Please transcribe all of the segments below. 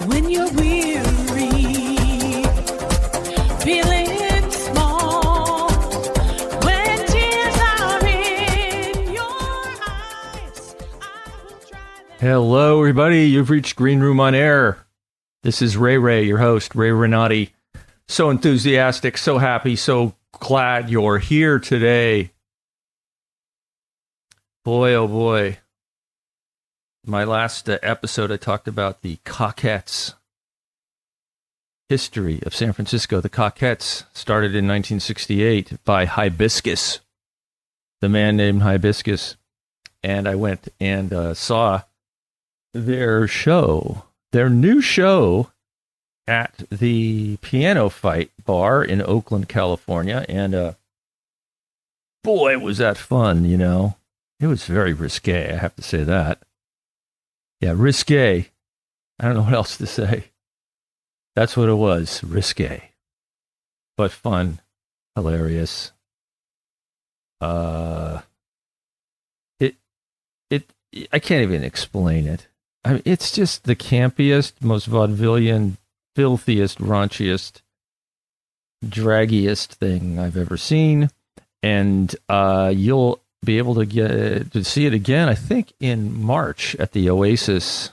When you're weary, feeling small, when tears are in your eyes, I will try them. Hello, everybody. You've reached Green Room on Air. This is Ray, your host, Ray Renati. So enthusiastic, so happy, so glad you're here today. Boy, oh boy. My last episode, I talked about the Cockettes. History of San Francisco. The Cockettes started in 1968 by Hibiscus, the man named Hibiscus. And I went and saw their new show at the Piano Fight Bar in Oakland, California. And boy, was that fun, you know. It was very risque, I have to say that. Yeah, risque. I don't know what else to say. That's what it was, risque. But fun, hilarious. I can't even explain it. I mean, it's just the campiest, most vaudevillian, filthiest, raunchiest, draggiest thing I've ever seen. And you'll be able to get to see it again, I think, in March at the Oasis.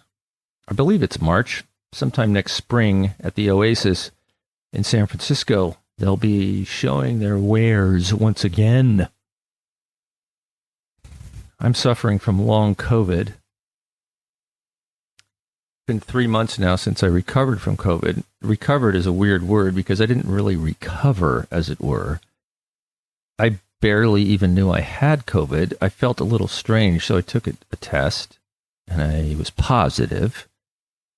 I believe it's March, sometime next spring at the Oasis in San Francisco. They'll be showing their wares once again. I'm suffering from long COVID. It's been 3 months now since I recovered from COVID. Recovered is a weird word because I didn't really recover, as it were. I barely even knew I had COVID. I felt a little strange, so I took a test, and I was positive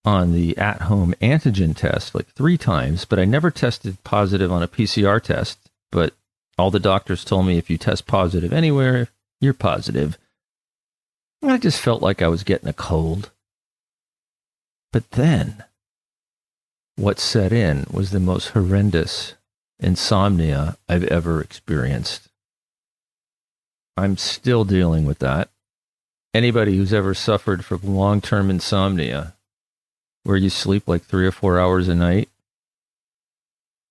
on the at-home antigen test like 3 times, but I never tested positive on a PCR test. But all the doctors told me if you test positive anywhere, you're positive. And I just felt like I was getting a cold. But then, what set in was the most horrendous insomnia I've ever experienced. I'm still dealing with that. Anybody who's ever suffered from long-term insomnia, where you sleep like 3 or 4 hours a night,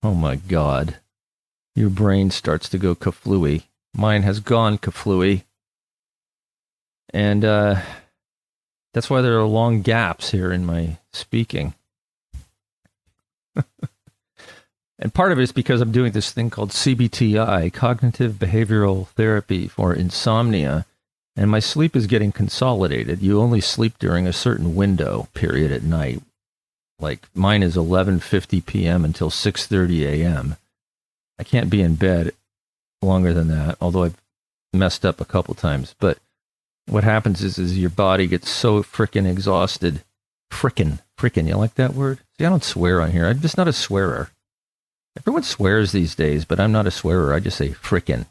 oh my God, your brain starts to go kaflooey. Mine has gone kaflooey. And that's why there are long gaps here in my speaking. And part of it is because I'm doing this thing called CBTI, Cognitive Behavioral Therapy for Insomnia, and my sleep is getting consolidated. You only sleep during a certain window period at night. Like mine is 11:50 p.m. until 6:30 a.m. I can't be in bed longer than that, although I've messed up a couple times. But what happens is your body gets so frickin' exhausted. Frickin', you like that word? See, I don't swear on here. I'm just not a swearer. Everyone swears these days, but I'm not a swearer. I just say frickin'.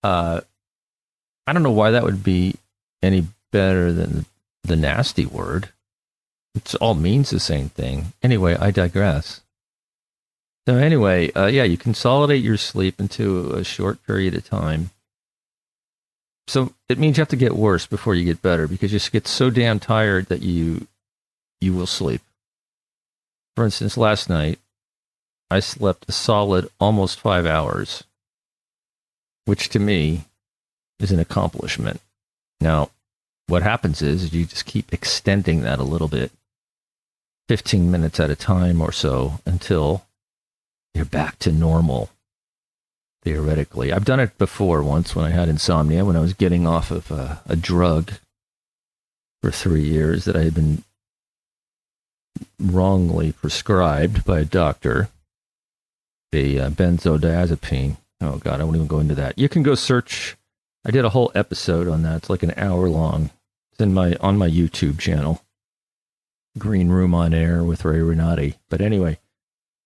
I don't know why that would be any better than the nasty word. It all means the same thing. Anyway, I digress. So anyway, yeah, you consolidate your sleep into a short period of time. So it means you have to get worse before you get better, because you get so damn tired that you will sleep. For instance, last night, I slept a solid almost 5 hours, which to me is an accomplishment. Now, what happens is you just keep extending that a little bit, 15 minutes at a time or so, until you're back to normal, theoretically. I've done it before once when I had insomnia, when I was getting off of a drug for 3 years that I had been wrongly prescribed by a doctor. The benzodiazepine. Oh God, I won't even go into that. You can go search. I did a whole episode on that. It's like an hour long. It's on my YouTube channel, Green Room on Air with Ray Renati. But anyway,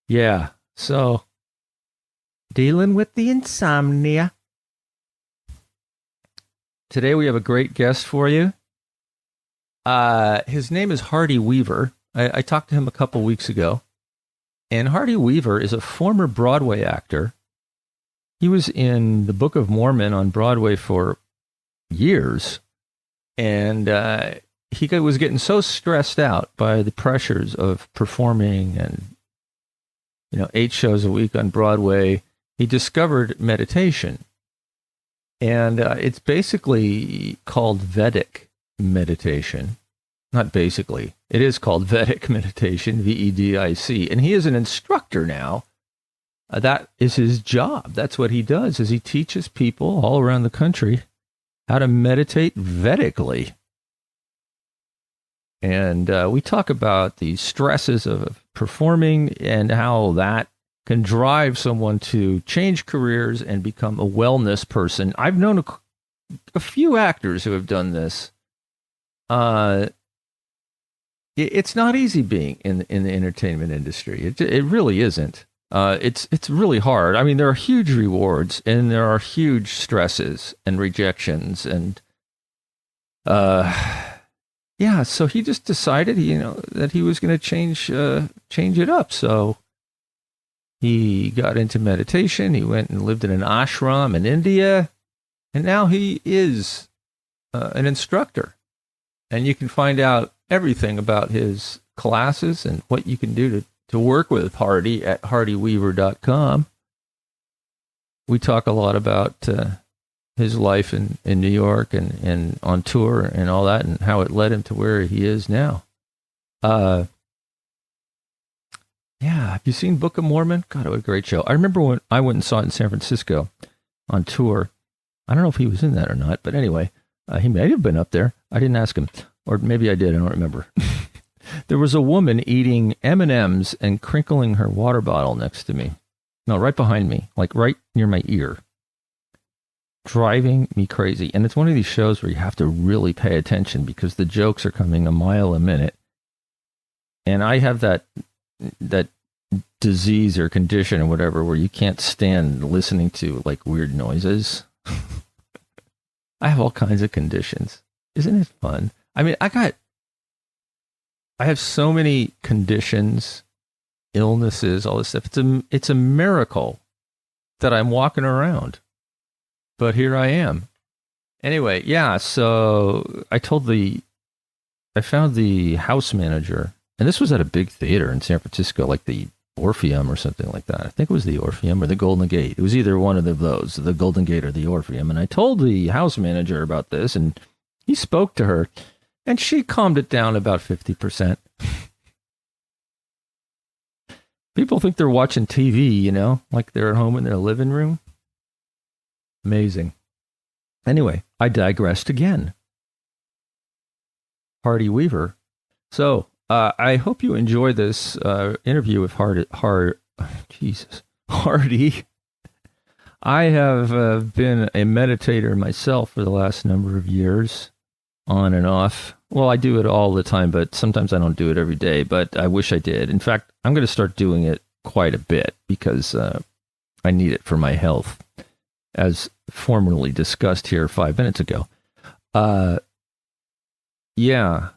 yeah. So dealing with the insomnia. Today we have a great guest for you. His name is Hardy Weaver. I talked to him a couple weeks ago. And Hardy Weaver is a former Broadway actor. He was in the Book of Mormon on Broadway for years. And was getting so stressed out by the pressures of performing and 8 shows a week on Broadway. He discovered meditation, and it's basically called Vedic meditation. Not basically, it is called Vedic meditation, VEDIC, and he is an instructor now. That is his job. That's what he does, is he teaches people all around the country how to meditate Vedically. And we talk about the stresses of performing and how that can drive someone to change careers and become a wellness person. I've known a few actors who have done this. It's not easy being in the entertainment industry. It really isn't. It's really hard. I mean, there are huge rewards and there are huge stresses and rejections and yeah. So he just decided that he was going to change it up. So he got into meditation. He went and lived in an ashram in India, and now he is an instructor. And you can find out everything about his classes and what you can do to work with Hardy at hardyweaver.com. We talk a lot about his life in New York and on tour and all that, and how it led him to where he is now. Yeah, have you seen Book of Mormon? God, what a great show. I remember when I went and saw it in San Francisco on tour. I don't know if he was in that or not, but anyway, he may have been up there. I didn't ask him. Or maybe I did, I don't remember. There was a woman eating M&Ms and crinkling her water bottle next to me. No, right behind me, like right near my ear. Driving me crazy. And it's one of these shows where you have to really pay attention because the jokes are coming a mile a minute. And I have that disease or condition or whatever where you can't stand listening to like weird noises. I have all kinds of conditions. Isn't it fun? I mean, I have so many conditions, illnesses, all this stuff. It's a miracle that I'm walking around. But here I am. Anyway, yeah, so I found the house manager, and this was at a big theater in San Francisco, like the Orpheum or something like that. I think it was the Orpheum or the Golden Gate. It was either one of those, the Golden Gate or the Orpheum. And I told the house manager about this, and he spoke to her, and she calmed it down about 50%. People think they're watching TV, like they're at home in their living room. Amazing. Anyway, I digressed again. Hardy Weaver. So, I hope you enjoy this interview with Hardy. I have been a meditator myself for the last number of years, on and off. Well, I do it all the time, but sometimes I don't do it every day, but I wish I did. In fact, I'm going to start doing it quite a bit because I need it for my health, as formerly discussed here 5 minutes ago. Yeah.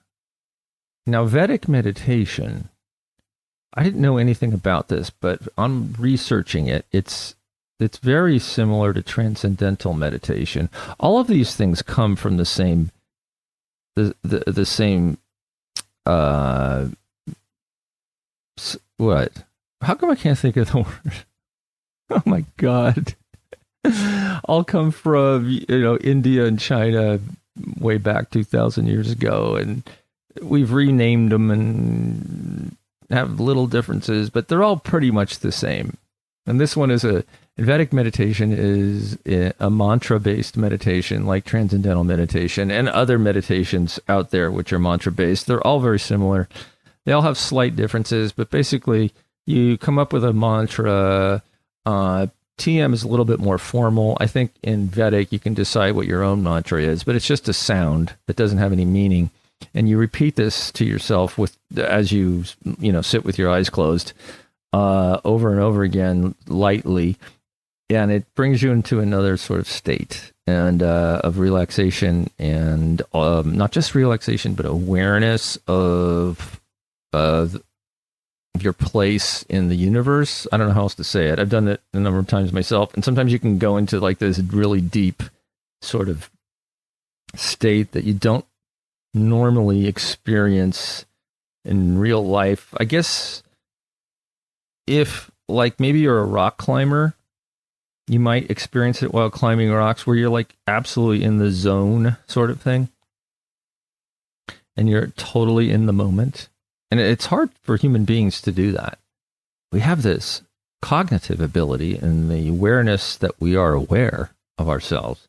Now, Vedic meditation, I didn't know anything about this, but I'm researching it. It's very similar to transcendental meditation. All of these things come from the same what? How come I can't think of the word? Oh my God. All come from, India and China way back 2,000 years ago, and we've renamed them and have little differences, but they're all pretty much the same. And this one is Vedic meditation is a mantra-based meditation, like transcendental meditation and other meditations out there, which are mantra-based. They're all very similar. They all have slight differences, but basically you come up with a mantra. TM is a little bit more formal. I think in Vedic, you can decide what your own mantra is, but it's just a sound that doesn't have any meaning. And you repeat this to yourself as you sit with your eyes closed, over and over again, lightly. And it brings you into another sort of state and of relaxation, and not just relaxation, but awareness of your place in the universe. I don't know how else to say it. I've done it a number of times myself. And sometimes you can go into like this really deep sort of state that you don't normally experience in real life. I guess if, like, maybe you're a rock climber, you might experience it while climbing rocks where you're like absolutely in the zone sort of thing. And you're totally in the moment. And it's hard for human beings to do that. We have this cognitive ability and the awareness that we are aware of ourselves.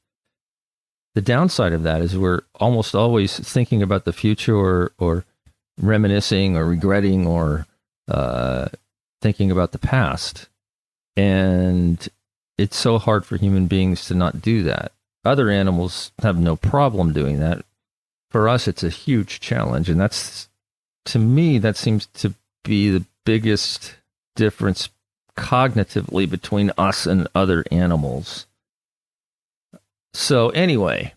The downside of that is we're almost always thinking about the future or reminiscing or regretting or thinking about the past. And it's so hard for human beings to not do that. Other animals have no problem doing that. For us, it's a huge challenge. And that's, to me, that seems to be the biggest difference cognitively between us and other animals. So anyway,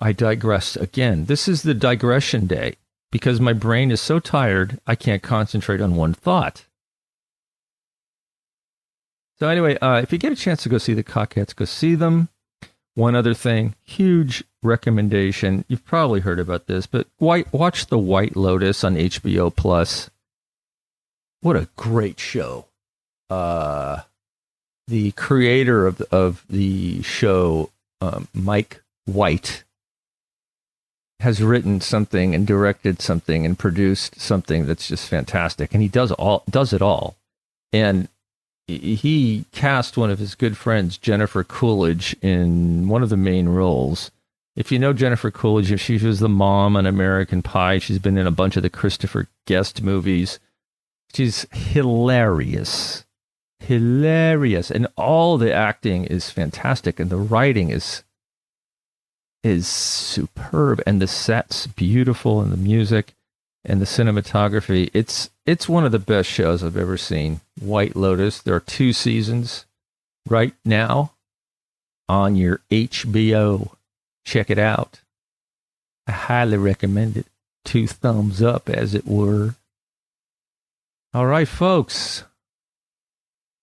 I digress again. This is the digression day because my brain is so tired, I can't concentrate on one thought. So anyway, if you get a chance to go see the Cockettes, go see them. One other thing, huge recommendation. You've probably heard about this, but watch The White Lotus on HBO Plus. What a great show. The creator of the show, Mike White, has written something and directed something and produced something that's just fantastic. And he does it all. And he cast one of his good friends, Jennifer Coolidge, in one of the main roles. If you know Jennifer Coolidge, she was the mom on American Pie. She's been in a bunch of the Christopher Guest movies. She's hilarious. Hilarious. And all the acting is fantastic. And the writing is superb. And the set's beautiful. And the music and the cinematography. It's one of the best shows I've ever seen. White Lotus. There are 2 seasons right now on your HBO. Check it out. I highly recommend it. 2 thumbs up, as it were. All right, folks.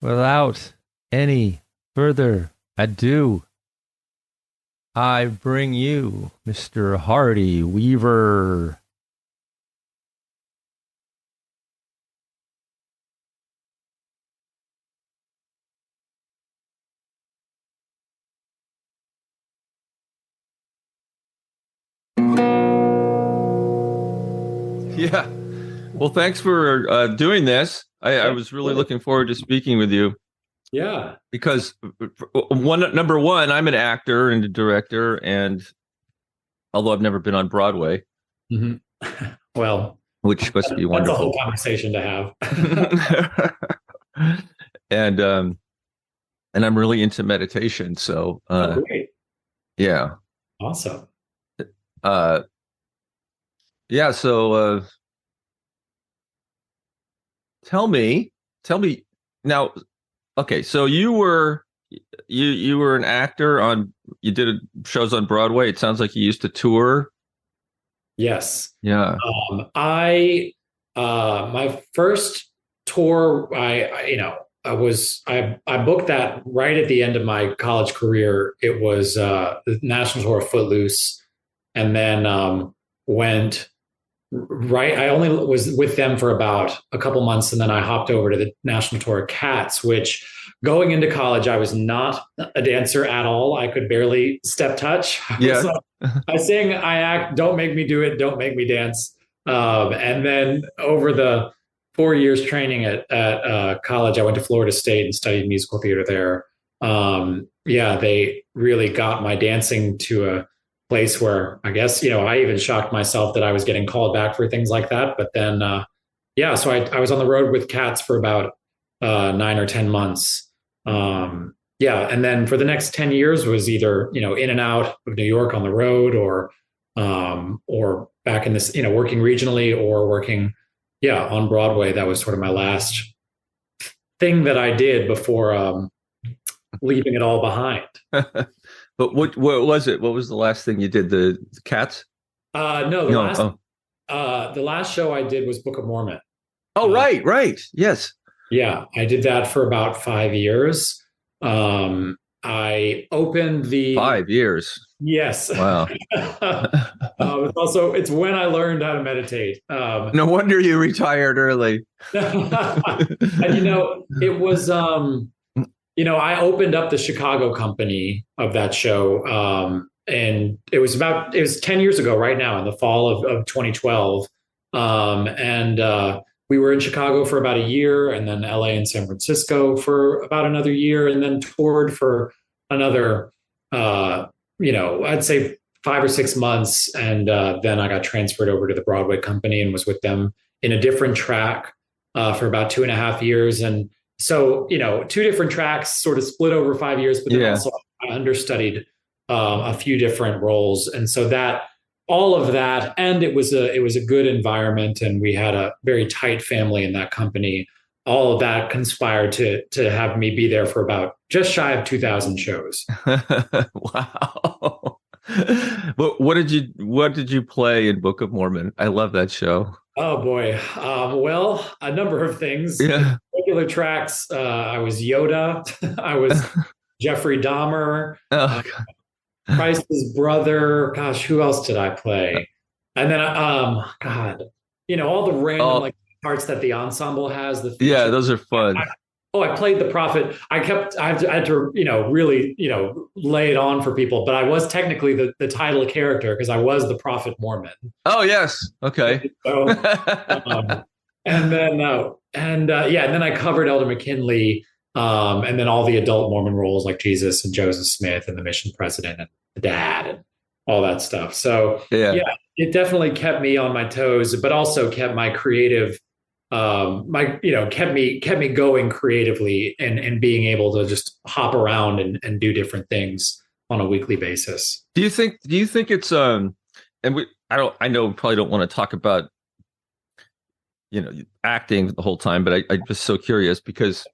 Without any further ado, I bring you Mr. Hardy Weaver. Yeah. Well, thanks for doing this. I was really looking forward to speaking with you. Yeah. Because number one, I'm an actor and a director, and although I've never been on Broadway, Well, which must be wonderful. That's a whole conversation to have. And I'm really into meditation. So great. Yeah. Awesome. Yeah. So tell me now. Okay, so you were an actor you did shows on Broadway. It sounds like you used to tour. Yes. Yeah. My first tour, I booked that right at the end of my college career. It was the national tour of Footloose, and then went right. I only was with them for about a couple months, and then I hopped over to the national tour of Cats, which going into college, I was not a dancer at all. I could barely step touch. Yeah. I sing, I act, don't make me do it, don't make me dance. And then over the 4 years training at college, I went to Florida State and studied musical theater there. They really got my dancing to a place where I guess, I even shocked myself that I was getting called back for things like that. But then, so I was on the road with Cats for about 9 or 10 months. And then for the next 10 years was either, in and out of New York on the road or back in this, working regionally or working, on Broadway. That was sort of my last thing that I did before leaving it all behind. But what was it? What was the last thing you did? The Cats? The last show I did was Book of Mormon. Oh, right. Yes. Yeah, I did that for about 5 years. I I opened the 5 years. yes. Wow. It's when I learned how to meditate. No wonder you retired early. And it was I opened up the Chicago company of that show. And it was 10 years ago right now in the fall of 2012. And we were in Chicago for about a year, and then LA and San Francisco for about another year, and then toured for another I'd say 5 or 6 months. And then I got transferred over to the Broadway company and was with them in a different track for about 2.5 years. And so, two different tracks sort of split over 5 years, but then also I understudied a few different roles. And so that all of that, and it was a good environment, and we had a very tight family in that company. All of that conspired to have me be there for about just shy of 2,000 shows. Wow. But what did you play in Book of Mormon? I love that show. Oh boy. Well, a number of things. Yeah. Regular tracks. I was Yoda. I was Jeffrey Dahmer. Oh, Christ's brother. Gosh, who else did I play? And then, God, all the random parts that the ensemble has. Yeah, those are fun. I played the prophet. I had to, really, lay it on for people, but I was technically the title character because I was the prophet Mormon. Oh, yes. Okay. So, and then I covered Elder McKinley, and then all the adult Mormon roles like Jesus and Joseph Smith and the mission president and the dad and all that stuff. So yeah, it definitely kept me on my toes, but also kept my creative, kept me going creatively and being able to just hop around and do different things on a weekly basis. Do you think it's I know we probably don't want to talk about acting the whole time, but I'm just so curious because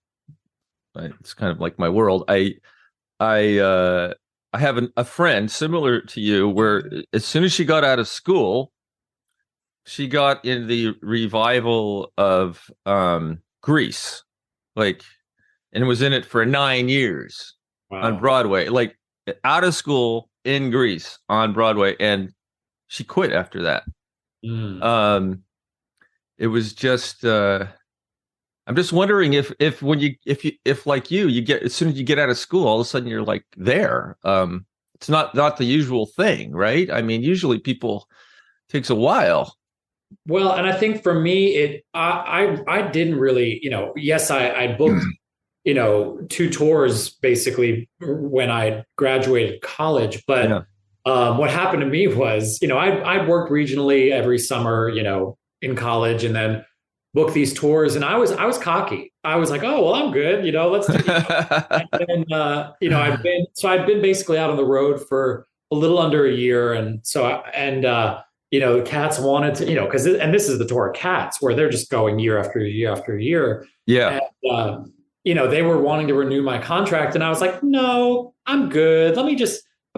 it's kind of like my world. I have a friend similar to you where as soon as she got out of school, she got in the revival of Grease, and was in it for 9 years. Wow. On Broadway, out of school in Grease on Broadway, and she quit after that. It was just I'm just wondering if like you get, as soon as you get out of school, all of a sudden you're there. It's not the usual thing, right? I mean, usually people takes a while. Well, and I think for me, I didn't really, yes, I booked, 2 tours basically when I graduated college. But what happened to me was, I worked regionally every summer, in college, and then booked these tours, and I was cocky. I was like, oh, well, I'm good, let's do it. And then, I've been basically out on the road for a little under a year, and so the Cats wanted to, because this is the tour of Cats where they're just going year after year after year. Yeah. And, they were wanting to renew my contract, and I was like, no, I'm good. I'm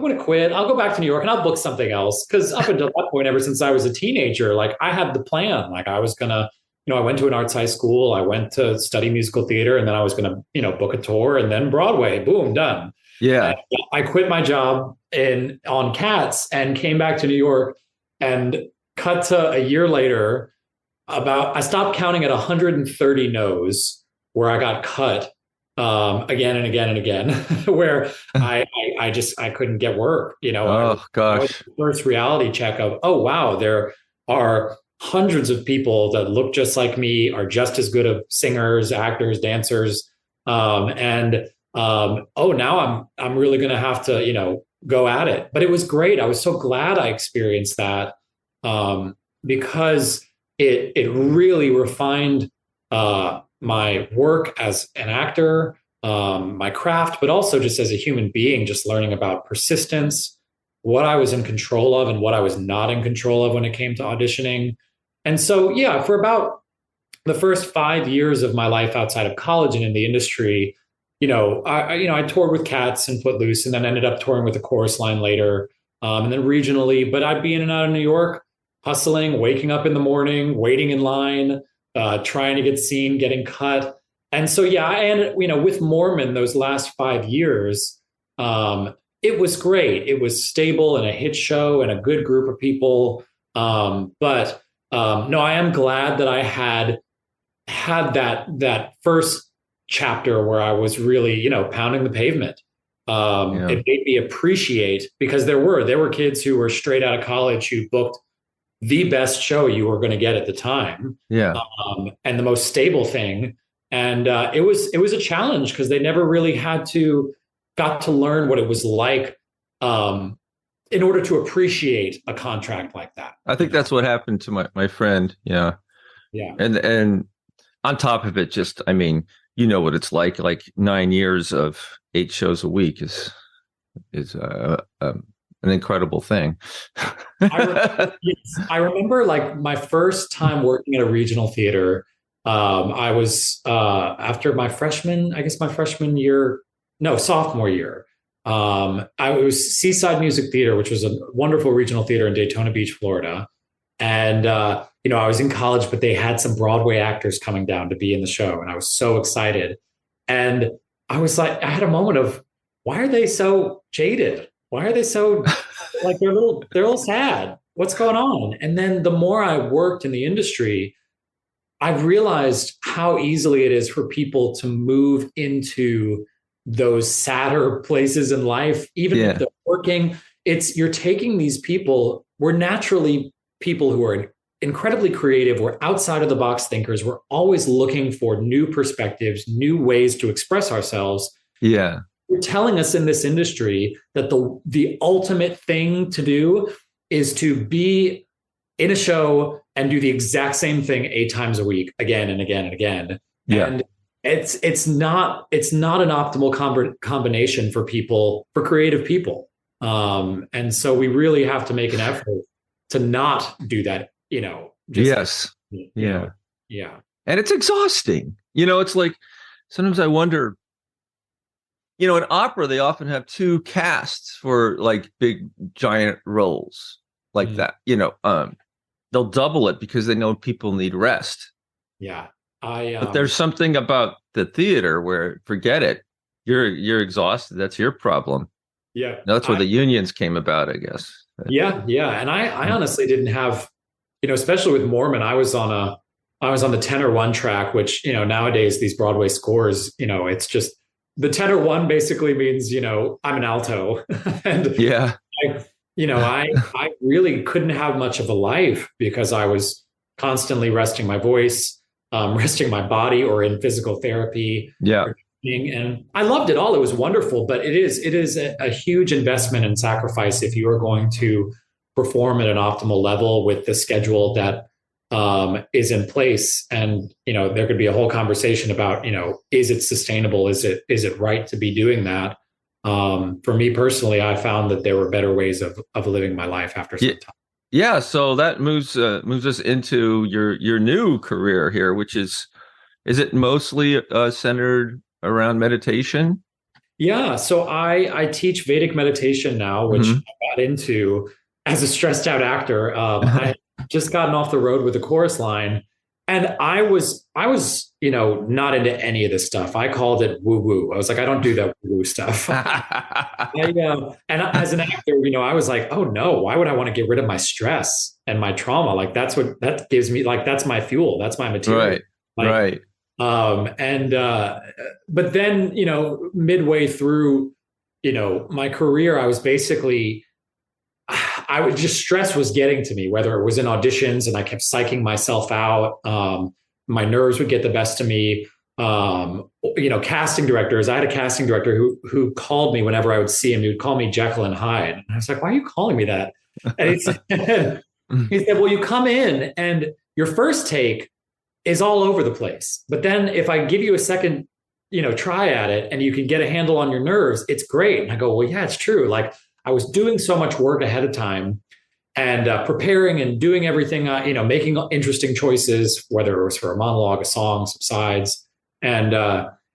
going to quit. I'll go back to New York and I'll book something else. Because up until that point, ever since I was a teenager, I had the plan. I was going to, I went to an arts high school. I went to study musical theater, and then I was going to, book a tour, and then Broadway, boom, done. Yeah. And I quit my job on Cats and came back to New York. And cut to a year later, I stopped counting at 130 no's where I got cut again and again and again, where I couldn't get work. Oh gosh! First reality check of, oh wow, there are hundreds of people that look just like me, are just as good of singers, actors, dancers, now I'm really going to have to go at it. But it was great. I was so glad I experienced that because it really refined my work as an actor, my craft, but also just as a human being, just learning about persistence, what I was in control of and what I was not in control of when it came to auditioning. And so, yeah, for about the first 5 years of my life outside of college and in the industry, I toured with Cats and Footloose, and then ended up touring with the Chorus Line later, and then regionally. But I'd be in and out of New York, hustling, waking up in the morning, waiting in line, trying to get seen, getting cut. And so, yeah, and with Mormon, those last 5 years, It was great. It was stable and a hit show and a good group of people. But no, I am glad that I had that first chapter where I was really, pounding the pavement. Yeah. It made me appreciate, because there were kids who were straight out of college who booked the best show you were going to get at the time, Yeah. and the most stable thing. And it was a challenge because they never really got to learn what it was like, in order to appreciate a contract like that. I think that's what happened to my friend. Yeah. Yeah. And on top of it, just, I mean, you know what it's like 9 years of 8 shows a week is an incredible thing. I remember like my first time working at a regional theater. I was after my freshman year, no, sophomore year. It was Seaside Music Theater, which was a wonderful regional theater in Daytona Beach, Florida. And I was in college, but they had some Broadway actors coming down to be in the show, and I was so excited. And I was like, I had a moment of, why are they so jaded? Why are they so like they're a little sad? What's going on? And then the more I worked in the industry, I realized how easily it is for people to move into those sadder places in life, even if they're working. You're taking these people, we're naturally people who are incredibly creative. We're outside of the box thinkers. We're always looking for new perspectives, new ways to express ourselves. Yeah. You're telling us in this industry that the ultimate thing to do is to be in a show and do the exact same thing 8 times a week, again and again and again. Yeah. And it's not an optimal combination for creative people. And so we really have to make an effort to not do that, Yes. Yeah. And it's exhausting. It's like, sometimes I wonder, in opera, they often have 2 casts for like big giant roles like that. They'll double it because they know people need rest. Yeah. But there's something about the theater where, forget it, you're exhausted. That's your problem. Yeah. That's where the unions came about, I guess. Yeah. And I honestly didn't have, especially with Mormon, I was on the tenor 1 track, which, nowadays these Broadway scores, it's just, the tenor 1 basically means, I'm an alto. And yeah. I really couldn't have much of a life because I was constantly resting my voice, resting my body, or in physical therapy. Yeah. And I loved it all. It was wonderful, but it is a huge investment and sacrifice if you are going to perform at an optimal level with the schedule that is in place. And, there could be a whole conversation about, is it sustainable? Is it right to be doing that? For me personally, I found that there were better ways of living my life after some time. Yeah. So that moves us into your new career here, which is it mostly centered around meditation? Yeah. So I teach Vedic meditation now, which I got into as a stressed out actor. I just gotten off the road with a chorus line, and I was, not into any of this stuff. I called it woo woo. I was like, I don't do that woo woo stuff. And as an actor, I was like, oh no, why would I want to get rid of my stress and my trauma? Like that gives me, like, that's my fuel. That's my material. Right. But then, midway through, my career, I was basically, stress was getting to me, whether it was in auditions and I kept psyching myself out. My nerves would get the best of me. Casting directors, I had a casting director who called me whenever I would see him. He would call me Jekyll and Hyde. And I was like, why are you calling me that? And he said, well, you come in and your first take is all over the place. But then if I give you a second, try at it and you can get a handle on your nerves, it's great. And I go, well, yeah, it's true. Like, I was doing so much work ahead of time and preparing and doing everything, making interesting choices, whether it was for a monologue, a song, some sides. And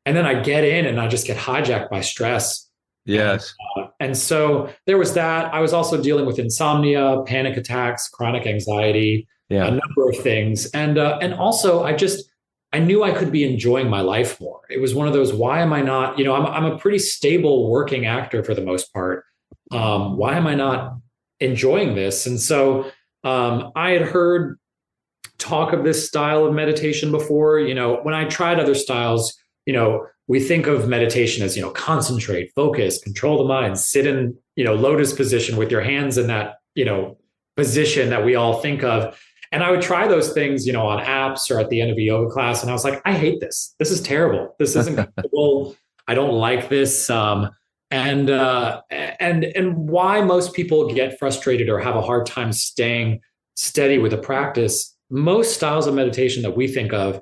then I get in and I just get hijacked by stress. Yes. And so there was that. I was also dealing with insomnia, panic attacks, chronic anxiety, a number of things. And also I just, I knew I could be enjoying my life more. It was one of those, why am I not, I'm a pretty stable working actor for the most part. Why am I not enjoying this? And so I had heard talk of this style of meditation before. When I tried other styles, we think of meditation as, concentrate, focus, control the mind, sit in, lotus position with your hands in that, position that we all think of. And I would try those things, on apps or at the end of a yoga class. And I was like, I hate this. This is terrible. This isn't comfortable. I don't like this. And why most people get frustrated or have a hard time staying steady with a practice. Most styles of meditation that we think of,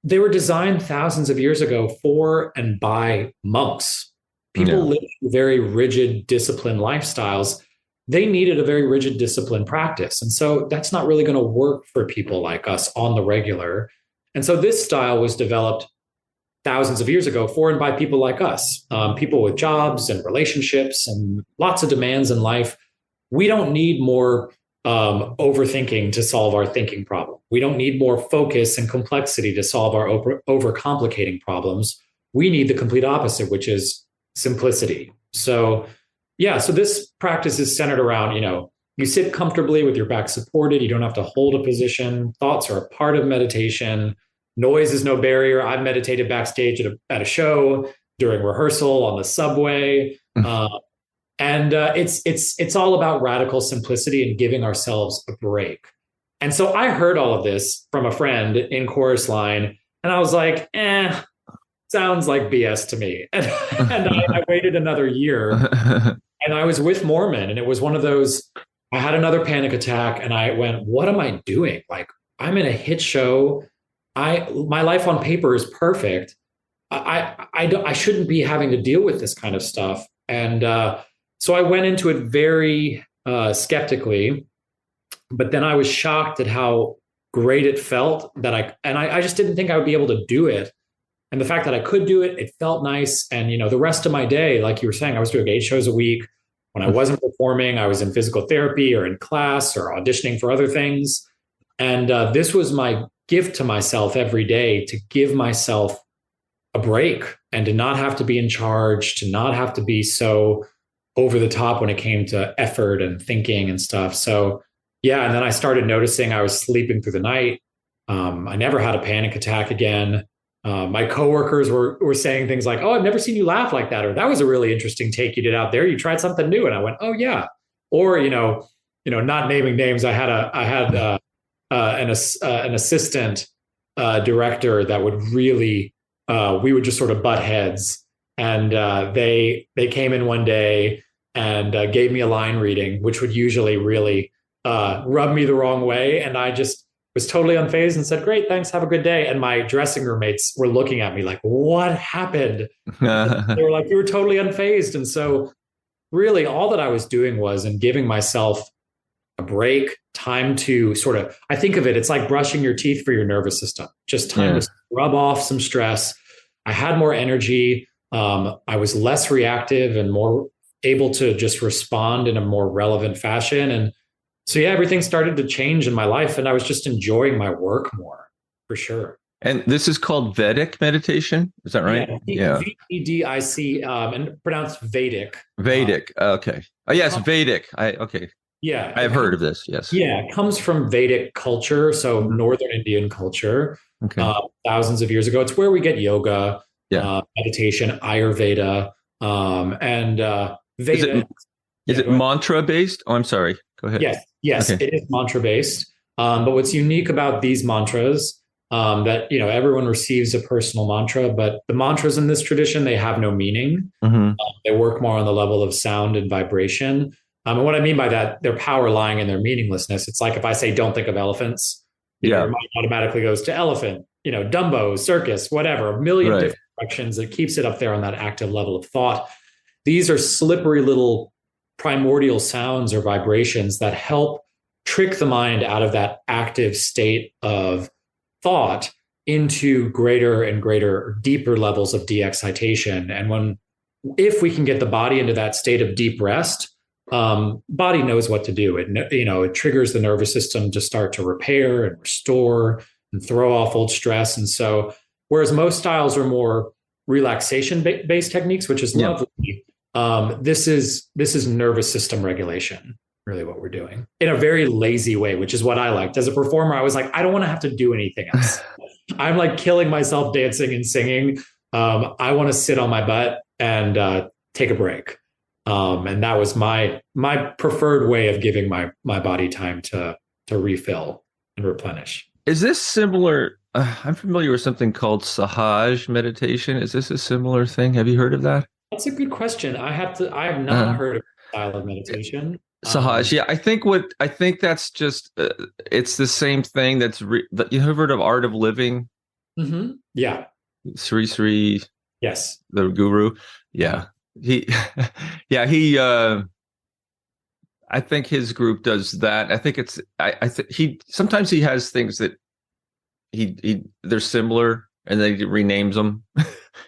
they were designed thousands of years ago for and by monks. People lived very rigid, disciplined lifestyles. They needed a very rigid, disciplined practice. And so that's not really going to work for people like us on the regular. And so this style was developed thousands of years ago for and by people like us, people with jobs and relationships and lots of demands in life. We don't need more overthinking to solve our thinking problem. We don't need more focus and complexity to solve our overcomplicating problems. We need the complete opposite, which is simplicity. So this practice is centered around, you sit comfortably with your back supported. You don't have to hold a position. Thoughts are a part of meditation. Noise is no barrier. I've meditated backstage at a show, during rehearsal, on the subway. And it's all about radical simplicity and giving ourselves a break. And so I heard all of this from a friend in chorus line, and I was like, sounds like BS to me. And I waited another year, and I was with Mormon, and it was one of those, I had another panic attack, and I went, what am I doing? Like, I'm in a hit show. My life on paper is perfect. I shouldn't be having to deal with this kind of stuff. And so I went into it very skeptically, but then I was shocked at how great it felt that I just didn't think I would be able to do it. And the fact that I could do it, it felt nice. And, the rest of my day, like you were saying, I was doing 8 shows a week. When I wasn't performing, I was in physical therapy or in class or auditioning for other things. And this was my gift to myself every day, to give myself a break and to not have to be in charge, to not have to be so over the top when it came to effort and thinking and stuff. So, and then I started noticing I was sleeping through the night. I never had a panic attack again. My coworkers were saying things like, "Oh, I've never seen you laugh like that," or "That was a really interesting take you did out there. You tried something new." And I went, "Oh yeah." Or not naming names. I had an assistant director that would really we would just sort of butt heads, and they came in one day and gave me a line reading, which would usually really rub me the wrong way, and I just was totally unfazed and said, "Great, thanks, have a good day." And my dressing room mates were looking at me like, "What happened?" They were like, "You were totally unfazed." And so really all that I was doing was giving myself a break, time to sort of, I think of it's like brushing your teeth for your nervous system, just time to rub off some stress. I had more energy. I was less reactive and more able to just respond in a more relevant fashion. And so, everything started to change in my life, and I was just enjoying my work more, for sure. And this is called Vedic meditation. Is that right? Yeah. VEDIC, and pronounced Vedic. Vedic. Okay. Oh, yes, Vedic. Okay. Yeah. I've heard of this. Yes. Yeah. It comes from Vedic culture. So Northern Indian culture, thousands of years ago. It's where we get yoga, meditation, Ayurveda, and Veda. Is it mantra based? Oh, I'm sorry. Go ahead. Yes, okay. It is mantra based. But what's unique about these mantras, that everyone receives a personal mantra, but the mantras in this tradition, they have no meaning. They work more on the level of sound and vibration. And what I mean by that, their power lying in their meaninglessness. It's like if I say, "Don't think of elephants," your mind automatically goes to elephant, Dumbo, circus, whatever, a million different directions. It keeps it up there on that active level of thought. These are slippery little primordial sounds or vibrations that help trick the mind out of that active state of thought into greater and greater, deeper levels of de-excitation. And if we can get the body into that state of deep rest, body knows what to do. It triggers the nervous system to start to repair and restore. and throw off old stress. And so, whereas most styles are more relaxation based techniques, which is Yeah. lovely, this is nervous system regulation. Really, what we're doing in a very lazy way, which is what I liked. As a performer, I was like, I don't want to have to do anything else. I'm like killing myself dancing and singing. I want to sit on my butt and take a break. And that was my preferred way of giving my body time to refill and replenish. Is this similar? I'm familiar with something called Sahaj meditation. Is this a similar thing? Have you heard of that? That's a good question. I have not heard of the style of meditation. Sahaj, yeah, I think that's just it's the same thing. You have heard of Art of Living? Mm-hmm. Yeah. Sri, yes, the guru. Yeah, he, yeah, he. I think his group does that. I think it's. I think he sometimes he has things that he they're similar and then he renames them.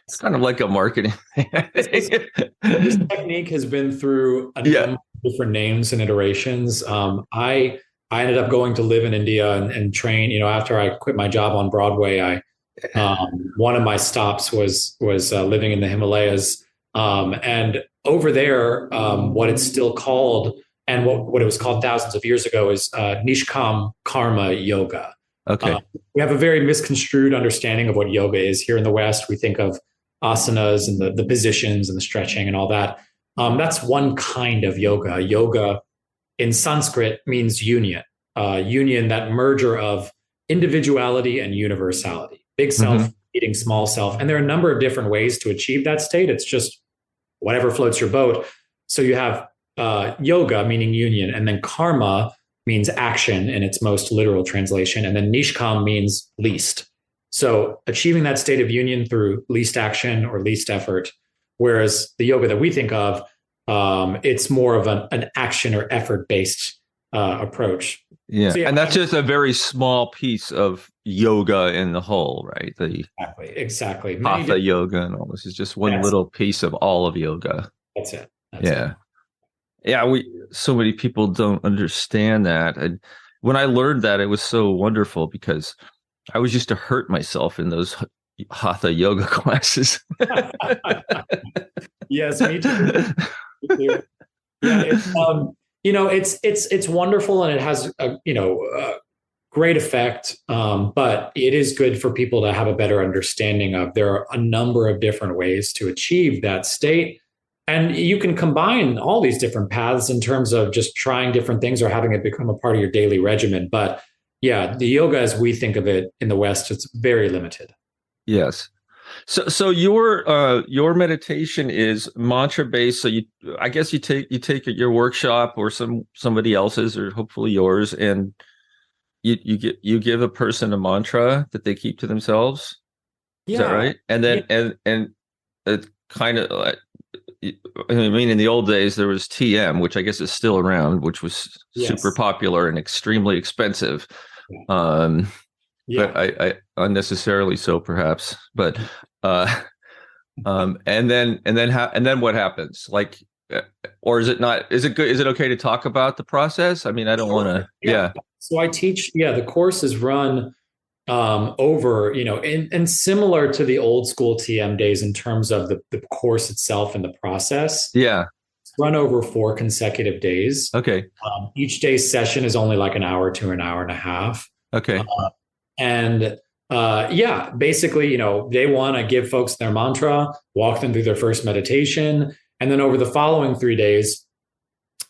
It's kind of like a marketing thing. This technique has been through a number of different names and iterations. I ended up going to live in India and train. After I quit my job on Broadway, one of my stops was living in the Himalayas, and over there, what it's still called and what it was called thousands of years ago is Nishkam Karma Yoga. Okay. We have a very misconstrued understanding of what yoga is here in the West. We think of asanas and the positions and the stretching and all that. That's one kind of yoga. Yoga in Sanskrit means union, that merger of individuality and universality, big self meeting small self. And there are a number of different ways to achieve that state. It's just whatever floats your boat. So you have yoga, meaning union, and then karma means action in its most literal translation. And then nishkam means least. So achieving that state of union through least action or least effort, whereas the yoga that we think of, it's more of an action or effort-based approach. Yeah. So, yeah, And that's just a very small piece of yoga in the whole, right? The exactly. hatha yoga and all this is just one little piece of all of yoga. That's it. Yeah, so many people don't understand that. And when I learned that, it was so wonderful because I was used to hurt myself in those hatha yoga classes. Yes, me too. Me too. Yeah, it's wonderful and it has a great effect. But it is good for people to have a better understanding of there are a number of different ways to achieve that state. And you can combine all these different paths in terms of just trying different things or having it become a part of your daily regimen. But yeah, the yoga as we think of it in the West, it's very limited. Yes. So your meditation is mantra based. So I guess you take your workshop or somebody else's or hopefully yours, and you give a person a mantra that they keep to themselves. Is that right? And then and it kind of. I mean, in the old days, there was TM, which I guess is still around, which was super popular and extremely expensive. But I unnecessarily so, perhaps. But and then what happens? Like, or is it not? Is it good? Is it okay to talk about the process? I mean, I don't want to. Yeah. So I teach. Yeah, the course is run over, and similar to the old school TM days in terms of the course itself and the process. Yeah. It's run over 4 consecutive days. Okay. Each day's session is only like an hour to an hour and a half. Okay. Basically, day one, I give folks their mantra, walk them through their first meditation. And then over the following 3 days,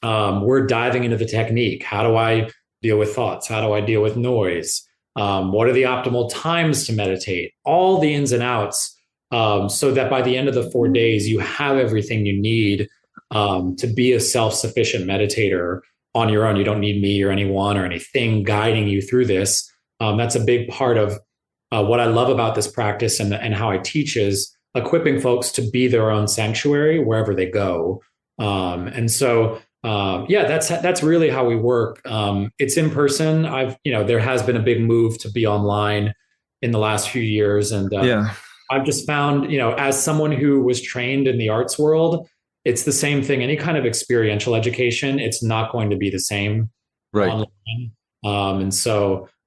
we're diving into the technique. How do I deal with thoughts? How do I deal with noise? What are the optimal times to meditate? All the ins and outs, so that by the end of the 4 days, you have everything you need to be a self-sufficient meditator on your own. You don't need me or anyone or anything guiding you through this. That's a big part of what I love about this practice and how I teach is equipping folks to be their own sanctuary wherever they go. That's really how we work. It's in person. There has been a big move to be online in the last few years. And I've just found, as someone who was trained in the arts world, it's the same thing. Any kind of experiential education, it's not going to be the same. Right. Online.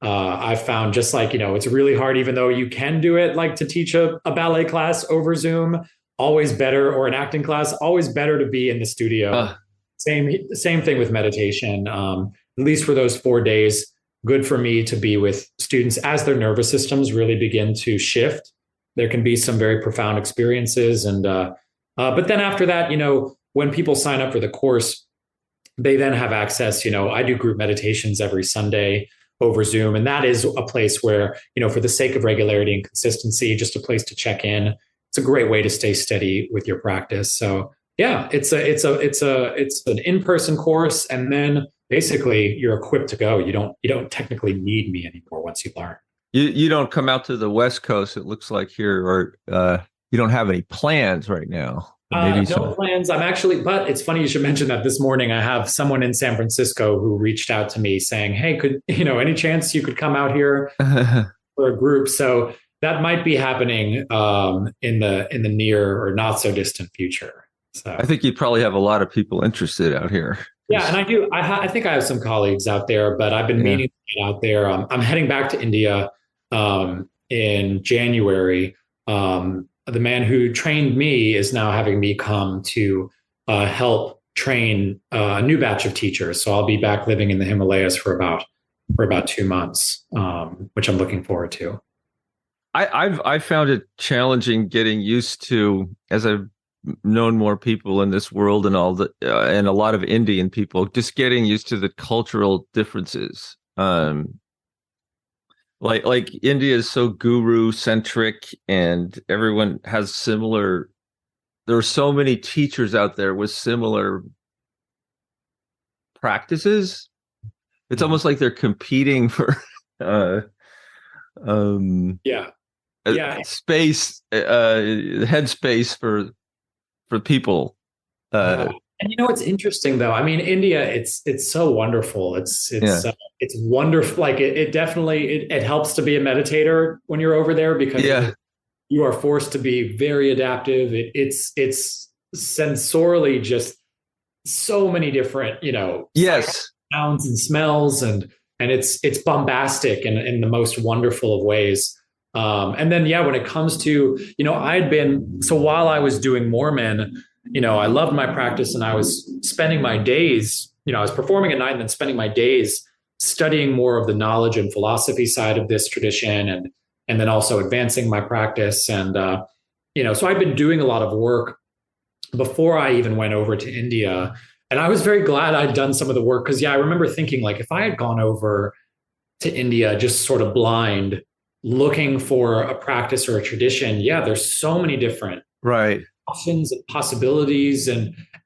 I've found just like, it's really hard, even though you can do it, like to teach a ballet class over Zoom, always better, or an acting class, always better to be in the studio. Uh, Same thing with meditation. At least for those 4 days, good for me to be with students as their nervous systems really begin to shift. There can be some very profound experiences. And but then after that, when people sign up for the course, they then have access. I do group meditations every Sunday over Zoom. And that is a place where, for the sake of regularity and consistency, just a place to check in. It's a great way to stay steady with your practice. So yeah, it's an in-person course. And then basically you're equipped to go. You don't technically need me anymore once you learn. you don't come out to the West Coast, it looks like here, or you don't have any plans right now. No plans. But it's funny you should mention that. This morning I have someone in San Francisco who reached out to me saying, "Hey, any chance you could come out here for a group?" So that might be happening in the near or not so distant future. So I think you'd probably have a lot of people interested out here. Yeah, and I do. I think I have some colleagues out there, but I've been meaning to get out there. I'm heading back to India in January. The man who trained me is now having me come to help train a new batch of teachers. So I'll be back living in the Himalayas for about 2 months, which I'm looking forward to. I've found it challenging getting used to, as I've known more people in this world and all and a lot of Indian people, just getting used to the cultural differences. Like India is so guru centric, and everyone has similar. There are so many teachers out there with similar practices. It's almost like they're competing for space, headspace for people. And what's interesting though? I mean, India, it's so wonderful. It's wonderful. Like it definitely it helps to be a meditator when you're over there, because you are forced to be very adaptive. It's sensorially just so many different, sounds and smells, and it's bombastic in the most wonderful of ways. And then when it comes to, while I was doing Mormon, I loved my practice, and I was spending my days, I was performing at night and then spending my days studying more of the knowledge and philosophy side of this tradition, and then also advancing my practice. And, so I'd been doing a lot of work before I even went over to India. And I was very glad I'd done some of the work, because I remember thinking, like, if I had gone over to India just sort of blind, looking for a practice or a tradition, there's so many different options and possibilities.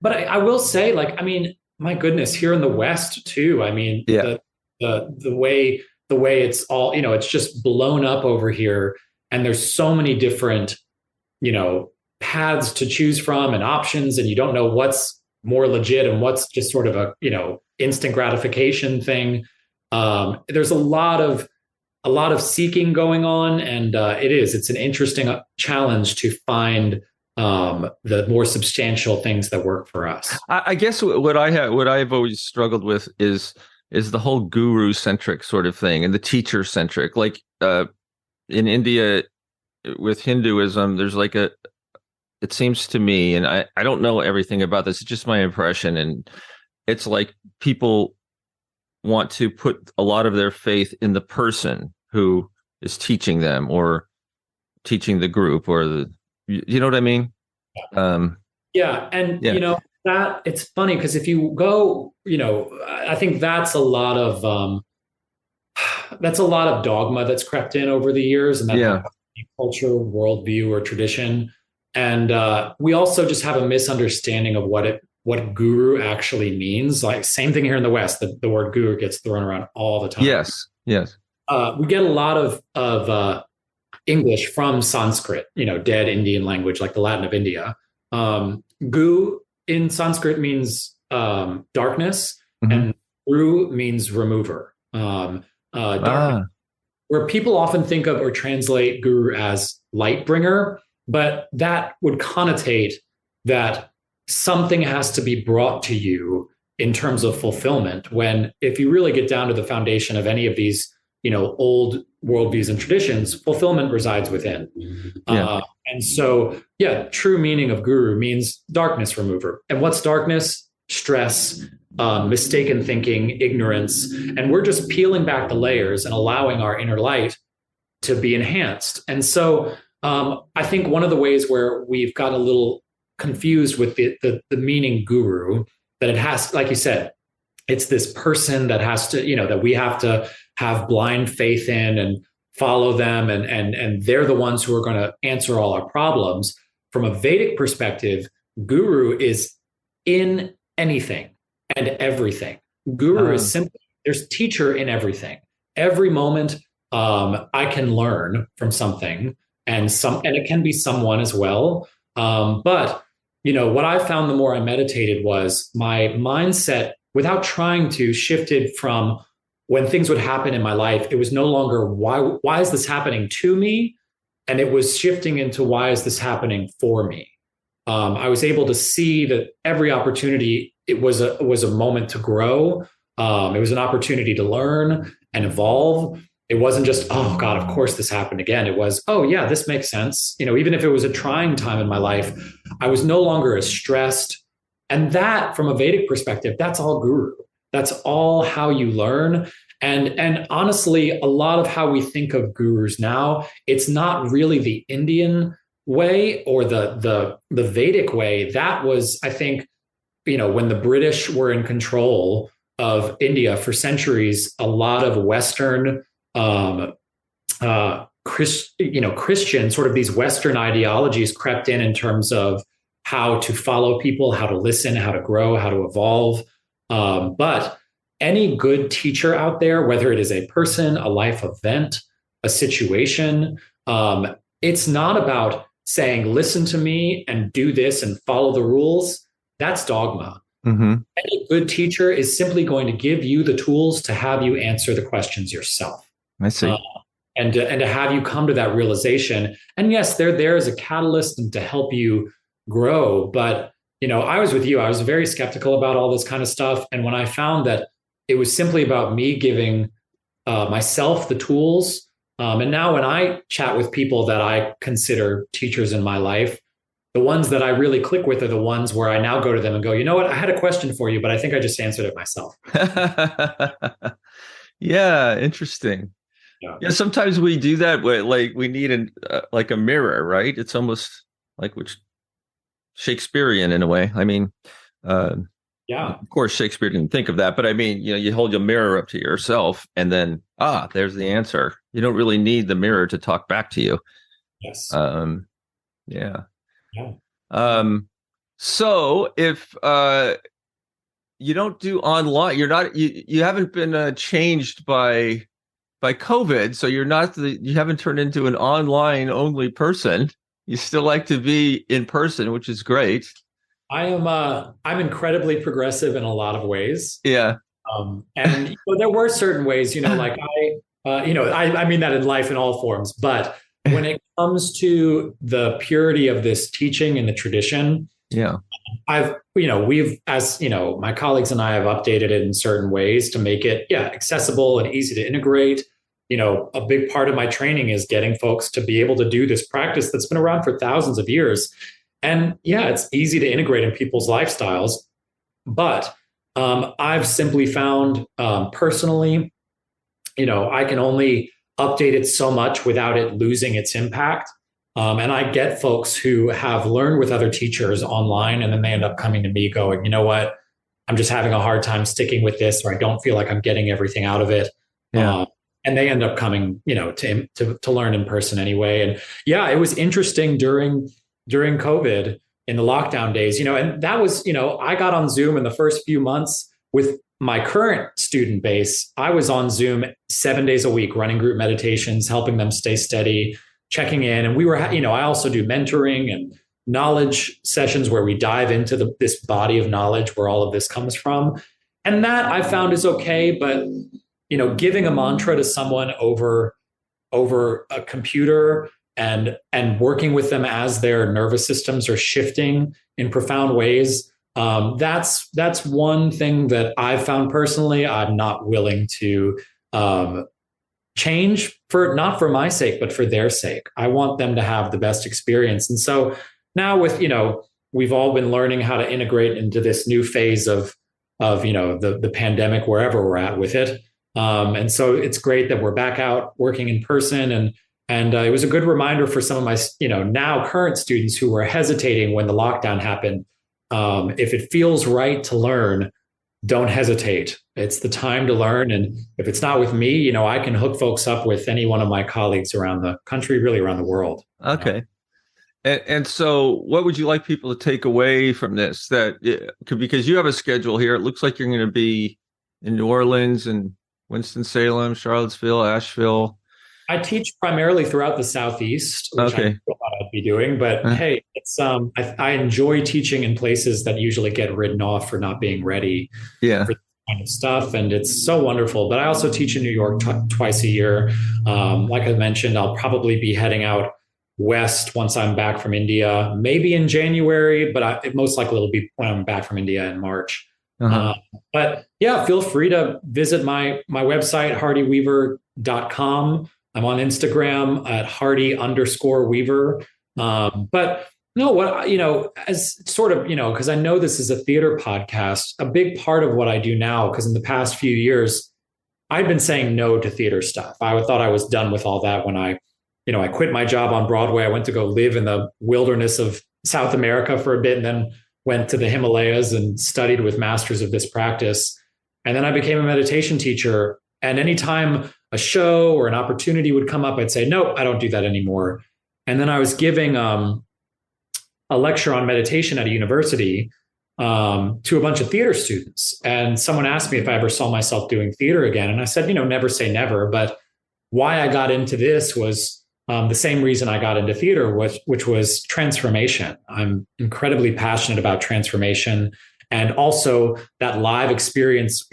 But I will say, like, I mean, my goodness, here in the West too, I mean, the way it's all, it's just blown up over here, and there's so many different, paths to choose from and options, and you don't know what's more legit and what's just sort of a, instant gratification thing. There's a lot of seeking going on, and it's an interesting challenge to find the more substantial things that work for us. I guess what I've always struggled with is the whole guru centric sort of thing, and the teacher centric. Like in India with Hinduism, there's like it seems to me, and I don't know everything about this, it's just my impression, and it's like people want to put a lot of their faith in the person who is teaching them or teaching the group, or you know what I mean? That it's funny, because if you go, I think that's a lot of dogma that's crept in over the years, and that culture, worldview, or tradition. And we also just have a misunderstanding of what guru actually means. Like, same thing here in the West, the word guru gets thrown around all the time. Yes. We get a lot of English from Sanskrit, dead Indian language, like the Latin of India. Gu in Sanskrit means darkness, and ru means remover. Where people often think of or translate guru as light bringer, but that would connotate that something has to be brought to you in terms of fulfillment, when if you really get down to the foundation of any of these old worldviews and traditions, fulfillment resides within. Yeah. And so, yeah, true meaning of guru means darkness remover. And what's darkness? Stress, mistaken thinking, ignorance. And we're just peeling back the layers and allowing our inner light to be enhanced. And so I think one of the ways where we've got a little confused with the meaning guru, that it has, like you said, it's this person that has to, that we have to have blind faith in and follow them, and they're the ones who are going to answer all our problems. From a Vedic perspective, guru is in anything and everything. Guru is simply, there's teacher in everything. Every moment I can learn from something, and it can be someone as well. But what I found the more I meditated was my mindset, without trying to, shifted from when things would happen in my life. It was no longer why is this happening to me? And it was shifting into why is this happening for me? I was able to see that every opportunity, it was a moment to grow. It was an opportunity to learn and evolve. It wasn't just, oh God, of course this happened again. It was, oh yeah, this makes sense. Even if it was a trying time in my life, I was no longer as stressed. And that, from a Vedic perspective, that's all guru. That's all how you learn. And honestly, a lot of how we think of gurus now, it's not really the Indian way or the Vedic way. That was, I think, when the British were in control of India for centuries, a lot of Western Christian, sort of these Western ideologies crept in terms of how to follow people, how to listen, how to grow, how to evolve. But any good teacher out there, whether it is a person, a life event, a situation, it's not about saying, listen to me and do this and follow the rules. That's dogma. Mm-hmm. Any good teacher is simply going to give you the tools to have you answer the questions yourself. I see. And to have you come to that realization. And yes, they're there as a catalyst and to help you grow. But, I was with you. I was very skeptical about all this kind of stuff. And when I found that it was simply about me giving myself the tools. And now when I chat with people that I consider teachers in my life, the ones that I really click with are the ones where I now go to them and go, you know what, I had a question for you, but I think I just answered it myself. Yeah, interesting. Yeah, sometimes we do that where, like, we need a mirror, right? It's almost like Shakespearean in a way. I mean, of course, Shakespeare didn't think of that, but I mean, you hold your mirror up to yourself and then, there's the answer. You don't really need the mirror to talk back to you. Yes. Yeah. Yeah. So if you don't do online, you haven't been changed by COVID, so you haven't turned into an online only person. You still like to be in person, which is great. I'm incredibly progressive in a lot of ways. Yeah. And there were certain ways, like I mean that in life in all forms, but when it comes to the purity of this teaching and the tradition, we've, as my colleagues and I have updated it in certain ways to make it, accessible and easy to integrate. A big part of my training is getting folks to be able to do this practice that's been around for thousands of years. And it's easy to integrate in people's lifestyles. But I've simply found personally, I can only update it so much without it losing its impact. And I get folks who have learned with other teachers online, and then they end up coming to me going, you know what, I'm just having a hard time sticking with this, or I don't feel like I'm getting everything out of it. Yeah. And they end up coming, to learn in person anyway. And it was interesting during COVID in the lockdown days, and that was, I got on Zoom in the first few months with my current student base. I was on Zoom 7 days a week, running group meditations, helping them stay steady, checking in. And we were, I also do mentoring and knowledge sessions where we dive into this body of knowledge where all of this comes from. And that I found is okay. But, giving a mantra to someone over a computer and working with them as their nervous systems are shifting in profound ways, that's one thing that I've found personally I'm not willing to change for not for my sake, but for their sake. I want them to have the best experience. And so now with, we've all been learning how to integrate into this new phase of the pandemic, wherever we're at with it. And so it's great that we're back out working in person. And it was a good reminder for some of my, now current students who were hesitating when the lockdown happened. If it feels right to learn, don't hesitate. It's the time to learn. And if it's not with me, I can hook folks up with any one of my colleagues around the country, really around the world. Okay. And so what would you like people to take away from this? Because you have a schedule here. It looks like you're going to be in New Orleans and Winston-Salem, Charlottesville, Asheville. I teach primarily throughout the Southeast, which I thought I'd be doing. But hey, it's I enjoy teaching in places that usually get written off for not being ready for this kind of stuff. And it's so wonderful. But I also teach in New York twice a year. Like I mentioned, I'll probably be heading out west once I'm back from India, maybe in January, but it most likely will be when I'm back from India in March. But yeah, feel free to visit my website, hardyweaver.com. I'm on Instagram at hardy_weaver. But no, as sort of, because I know this is a theater podcast, a big part of what I do now, because in the past few years, I've been saying no to theater stuff. I thought I was done with all that when I quit my job on Broadway. I went to go live in the wilderness of South America for a bit and then went to the Himalayas and studied with masters of this practice. And then I became a meditation teacher. And anytime a show or an opportunity would come up, I'd say, nope, I don't do that anymore. And then I was giving a lecture on meditation at a university to a bunch of theater students. And someone asked me if I ever saw myself doing theater again. And I said, never say never. But why I got into this was the same reason I got into theater, which was transformation. I'm incredibly passionate about transformation and also that live experience,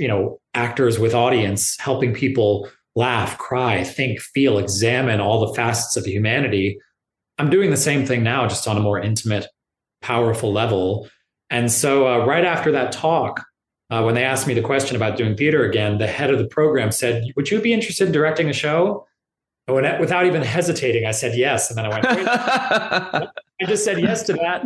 actors with audience, helping people laugh, cry, think, feel, examine all the facets of humanity. I'm doing the same thing now, just on a more intimate, powerful level. And so right after that talk, when they asked me the question about doing theater again, the head of the program said, would you be interested in directing a show? And without even hesitating, I said yes. And then I went, wait. I just said yes to that.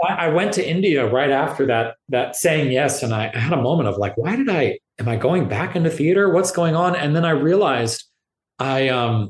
I went to India right after that saying yes. And I had a moment of like, am I going back into theater? What's going on? And then I realized I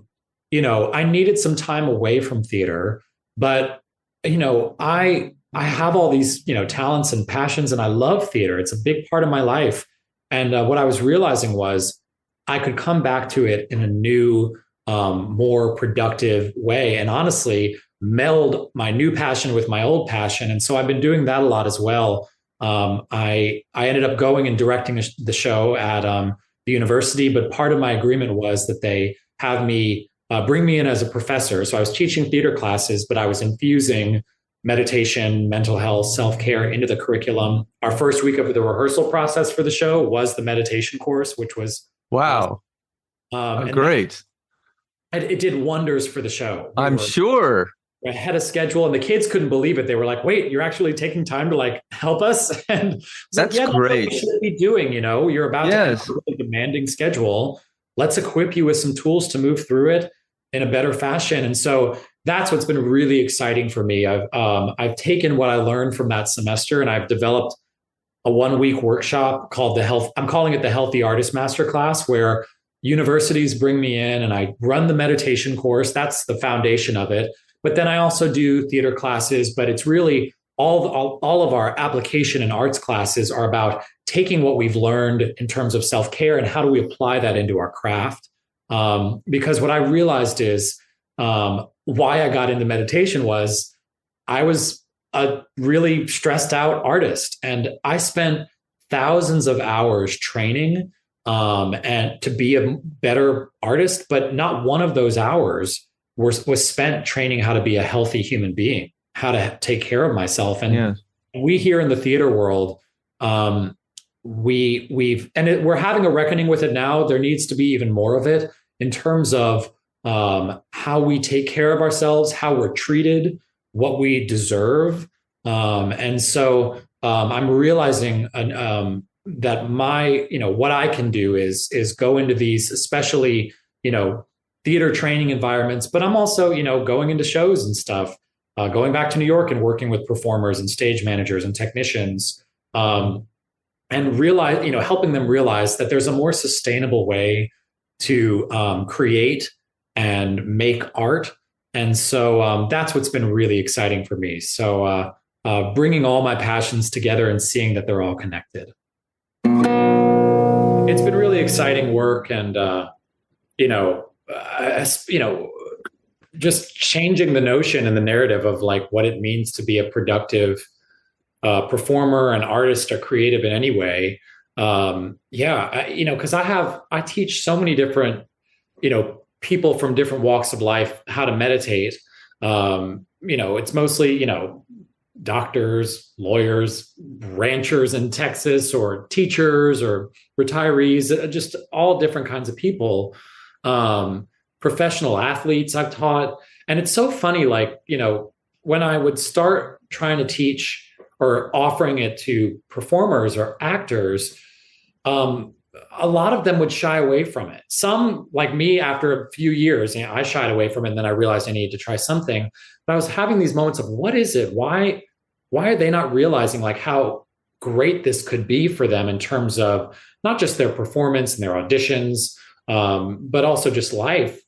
needed some time away from theater, but, I have all these, talents and passions, and I love theater. It's a big part of my life. And what I was realizing was I could come back to it in a new, more productive way, and honestly meld my new passion with my old passion. And so I've been doing that a lot as well. I ended up going and directing the show at the university, but part of my agreement was that they have me bring me in as a professor. So I was teaching theater classes, but I was infusing meditation, mental health, self-care into the curriculum. Our first week of the rehearsal process for the show was the meditation course, which was wow, great. It did wonders for the show. I'm sure. Ahead of schedule, and the kids couldn't believe it. They were like, wait, you're actually taking time to like help us? And that's like, great. That's what you should be doing. You're about to have a really demanding schedule. Let's equip you with some tools to move through it in a better fashion. And so that's what's been really exciting for me. I've taken what I learned from that semester and I've developed a 1-week workshop called I'm calling it the Healthy Artist Masterclass, where universities bring me in and I run the meditation course. That's the foundation of it. But then I also do theater classes, but it's really all of our application and arts classes are about taking what we've learned in terms of self-care and how do we apply that into our craft. Because what I realized is why I got into meditation was I was a really stressed out artist and I spent thousands of hours training and to be a better artist, but not one of those hours was spent training how to be a healthy human being, how to take care of myself. And we here in the theater world, we're having a reckoning with it now. There needs to be even more of it in terms of how we take care of ourselves, how we're treated, what we deserve. And so I'm realizing that what I can do is go into these, especially theater training environments, but I'm also, going into shows and stuff, going back to New York and working with performers and stage managers and technicians, and realize, helping them realize that there's a more sustainable way to create and make art. And so that's what's been really exciting for me. So bringing all my passions together and seeing that they're all connected. It's been really exciting work, and just changing the notion and the narrative of like what it means to be a productive performer, an artist, or creative in any way. Because I teach so many different, people from different walks of life how to meditate. It's mostly, doctors, lawyers, ranchers in Texas, or teachers or retirees, just all different kinds of people, professional athletes I've taught. And it's so funny, like, when I would start trying to teach or offering it to performers or actors, a lot of them would shy away from it. Some, like me, after a few years, I shied away from it, and then I realized I needed to try something. But I was having these moments of, what is it? Why are they not realizing like how great this could be for them in terms of not just their performance and their auditions, but also just life?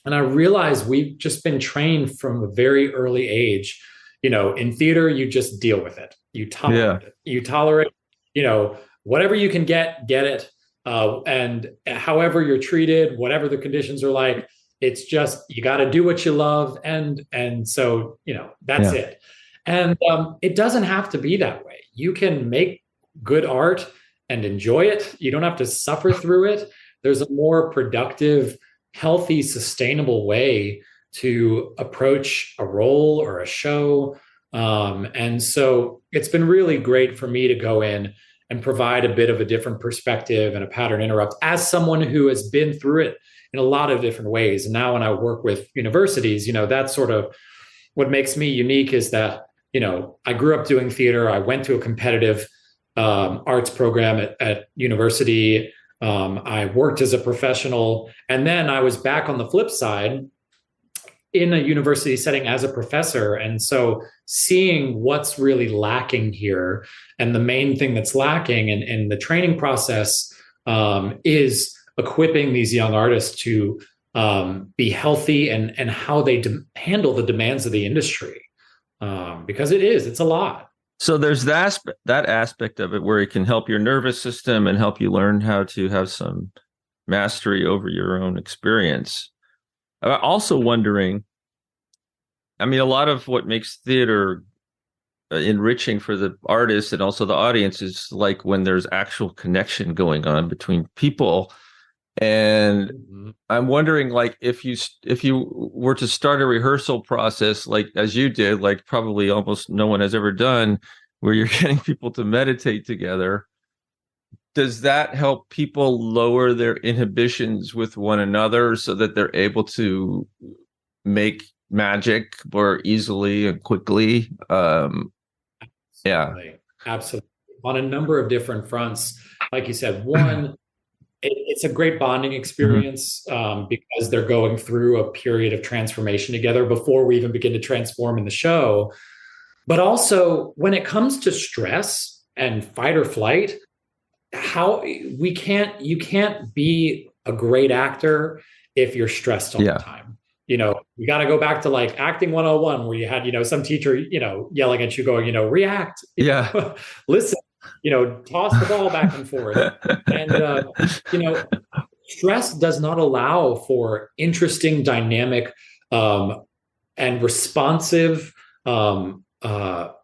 And I realized we've just been trained from a very early age. In theater, you just deal with it. You tolerate it. You tolerate, whatever you can get it. And however you're treated, whatever the conditions are like, it's just, you got to do what you love. And so, that's it. And it doesn't have to be that way. You can make good art and enjoy it. You don't have to suffer through it. There's a more productive, healthy, sustainable way to approach a role or a show. And so it's been really great for me to go in and provide a bit of a different perspective and a pattern interrupt as someone who has been through it in a lot of different ways. And now when I work with universities, that's sort of what makes me unique, is that, I grew up doing theater. I went to a competitive arts program at university. I worked as a professional, and then I was back on the flip side in a university setting as a professor. And so seeing what's really lacking here, and the main thing that's lacking in the training process is equipping these young artists to be healthy and how they handle the demands of the industry. Because it's a lot. So there's that aspect of it where it can help your nervous system and help you learn how to have some mastery over your own experience. I'm also wondering, a lot of what makes theater enriching for the artist and also the audience is like when there's actual connection going on between people. And I'm wondering, like, if you were to start a rehearsal process, like as you did, like probably almost no one has ever done, where you're getting people to meditate together, does that help people lower their inhibitions with one another so that they're able to make magic more easily and quickly? Absolutely. On a number of different fronts. Like you said, one, it's a great bonding experience because they're going through a period of transformation together before we even begin to transform in the show. But also, when it comes to stress and fight or flight, you can't be a great actor if you're stressed all the time. You got to go back to like acting 101, where you had, some teacher, yelling at you going, react, listen, toss the ball back and forth. And, stress does not allow for interesting, dynamic, and responsive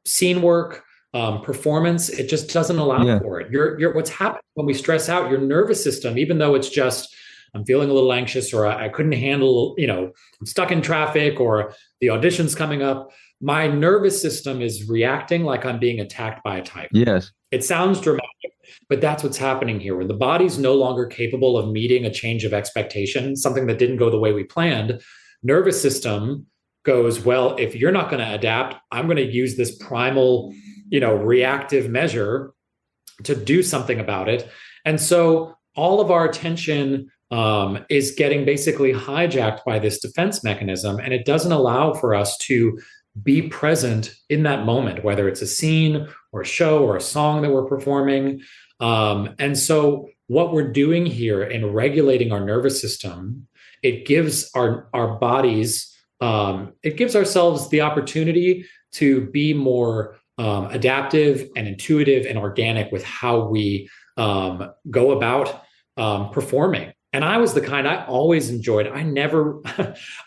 scene work, performance. It just doesn't allow for it. You're what's happening when we stress out, your nervous system, even though it's just, I'm feeling a little anxious, or I couldn't handle, I'm stuck in traffic, or the audition's coming up, my nervous system is reacting like I'm being attacked by a tiger. Yes. It sounds dramatic, but that's what's happening here. When the body's no longer capable of meeting a change of expectation, something that didn't go the way we planned, nervous system goes, well, if you're not going to adapt, I'm going to use this primal, reactive measure to do something about it. And so all of our attention, is getting basically hijacked by this defense mechanism, and it doesn't allow for us to be present in that moment, whether it's a scene or a show or a song that we're performing. And so what we're doing here in regulating our nervous system, it gives our bodies, it gives ourselves the opportunity to be more adaptive and intuitive and organic with how we go about performing. And I was the kind I always enjoyed. I never,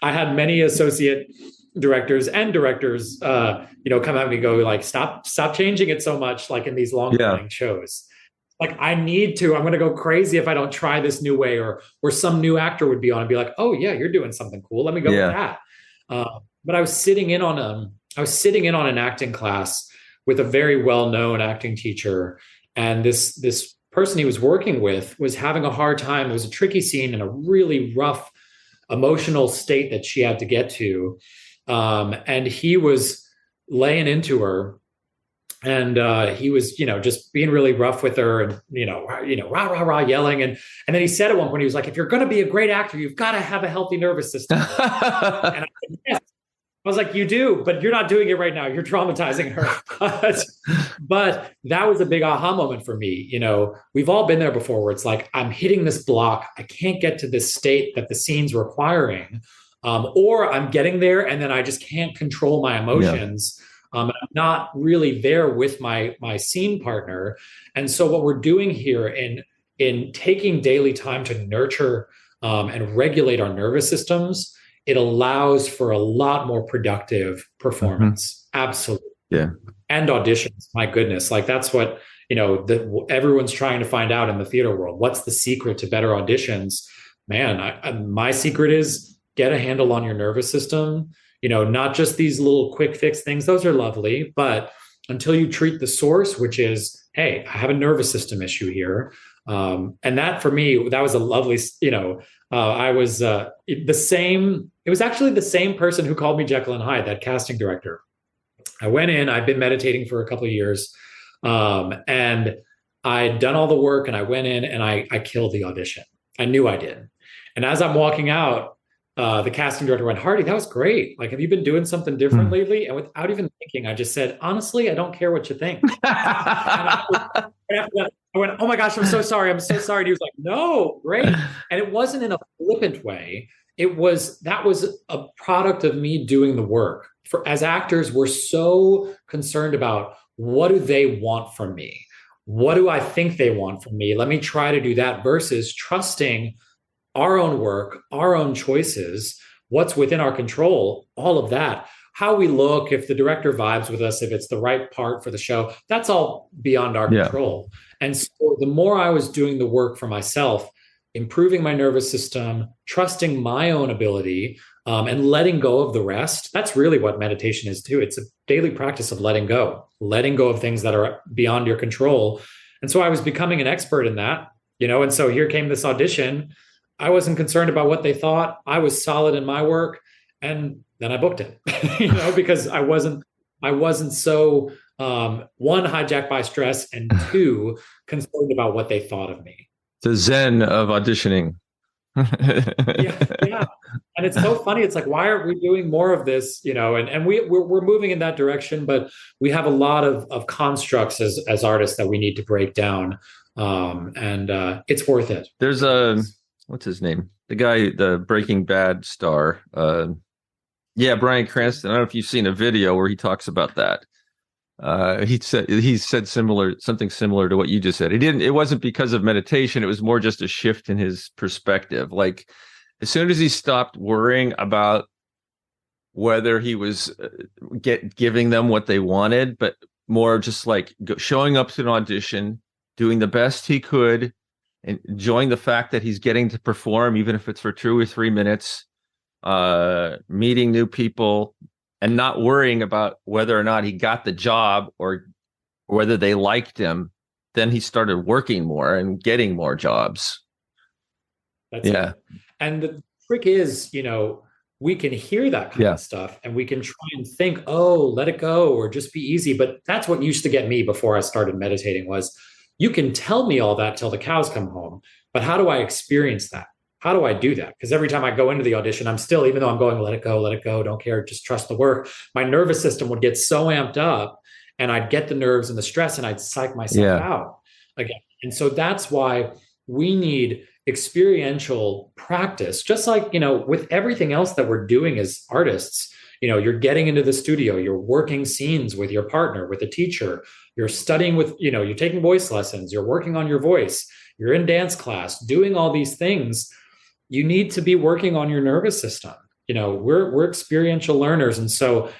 I had many associate directors and directors, come at me and go like, stop changing it so much, like in these long running shows. Like I'm going to go crazy if I don't try this new way, or some new actor would be on and be like, oh yeah, you're doing something cool. Let me go with that. But I was sitting in on an acting class with a very well-known acting teacher. And this person he was working with was having a hard time. It was a tricky scene in a really rough emotional state that she had to get to. And he was laying into her, and he was, just being really rough with her, and, rah, rah, rah, yelling. And then he said at one point, he was like, if you're going to be a great actor, you've got to have a healthy nervous system. And I said, yes. I was like, you do, but you're not doing it right now. You're traumatizing her. But that was a big aha moment for me. We've all been there before, where it's like, I'm hitting this block. I can't get to this state that the scene's requiring. Or I'm getting there and then I just can't control my emotions. I'm not really there with my scene partner. And so what we're doing here in taking daily time to nurture and regulate our nervous systems, it allows for a lot more productive performance. Absolutely. Yeah. And auditions. My goodness. Like that's what, everyone's trying to find out in the theater world. What's the secret to better auditions? Man, my secret is get a handle on your nervous system. Not just these little quick fix things. Those are lovely, but until you treat the source, which is, hey, I have a nervous system issue here. And that for me, that was a lovely, I was it was actually the same person who called me Jekyll and Hyde, that casting director. I went in, I'd been meditating for a couple of years, and I'd done all the work, and I went in and I killed the audition. I knew I did. And as I'm walking out, the casting director went, Hardy, that was great. Like, have you been doing something different lately? And without even thinking, I just said, honestly, I don't care what you think. After that, I went, oh my gosh, I'm so sorry. I'm so sorry. And he was like, no, great. And it wasn't in a flippant way. That was a product of me doing the work. As actors, we're so concerned about, what do they want from me? What do I think they want from me? Let me try to do that, versus trusting our own work, our own choices, what's within our control, all of that. How we look, if the director vibes with us, if it's the right part for the show, that's all beyond our control. And so the more I was doing the work for myself, improving my nervous system, trusting my own ability, and letting go of the rest, that's really what meditation is too. It's a daily practice of letting go of things that are beyond your control. And so I was becoming an expert in that, and so here came this audition. I wasn't concerned about what they thought. I was solid in my work, and then I booked it, because I wasn't so one, hijacked by stress, and two, concerned about what they thought of me. The Zen of auditioning. Yeah. And it's so funny. It's like, why aren't we doing more of this? And we're moving in that direction, but we have a lot of constructs as artists that we need to break down. And it's worth it. There's what's his name? The guy, the Breaking Bad star. Bryan Cranston. I don't know if you've seen a video where he talks about that. He said something similar to what you just said. It wasn't because of meditation. It was more just a shift in his perspective. Like, as soon as he stopped worrying about whether he was giving them what they wanted, but more just like showing up to an audition, doing the best he could, and enjoying the fact that he's getting to perform, even if it's for 2 or 3 minutes, meeting new people, and not worrying about whether or not he got the job or whether they liked him. Then he started working more and getting more jobs. That's it. And the trick is, we can hear that kind of stuff, and we can try and think, oh, let it go, or just be easy. But that's what used to get me before I started meditating was, you can tell me all that till the cows come home, but how do I experience that? how do I do that? Because every time I go into the audition, I'm still, even though I'm going, let it go, don't care, just trust the work. My nervous system would get so amped up, and I'd get the nerves and the stress, and I'd psych myself Yeah. out again. And so that's why we need experiential practice, just like, with everything else that we're doing as artists. You're getting into the studio, you're working scenes with your partner, with a teacher, you're studying with, you're taking voice lessons, you're working on your voice, you're in dance class, doing all these things. You need to be working on your nervous system. We're experiential learners. And so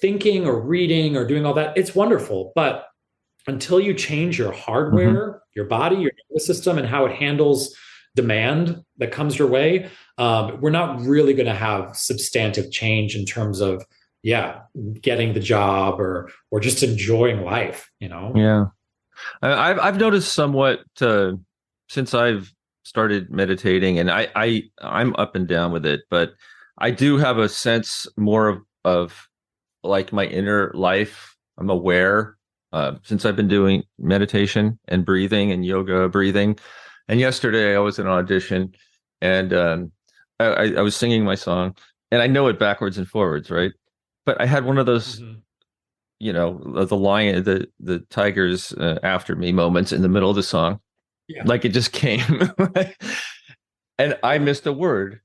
thinking or reading or doing all that, it's wonderful. But until you change your hardware, your body, your nervous system, and how it handles demand that comes your way, we're not really going to have substantive change in terms of, getting the job or just enjoying life. Yeah. I've noticed somewhat since I've started meditating, and I'm up and down with it, but I do have a sense more of like my inner life. I'm aware since I've been doing meditation and breathing and yoga breathing. And yesterday I was in an audition, and I was singing my song, and I know it backwards and forwards, right? But I had one of those, the lion, the tigers after me moments in the middle of the song. Yeah. Like it just came. And I missed a word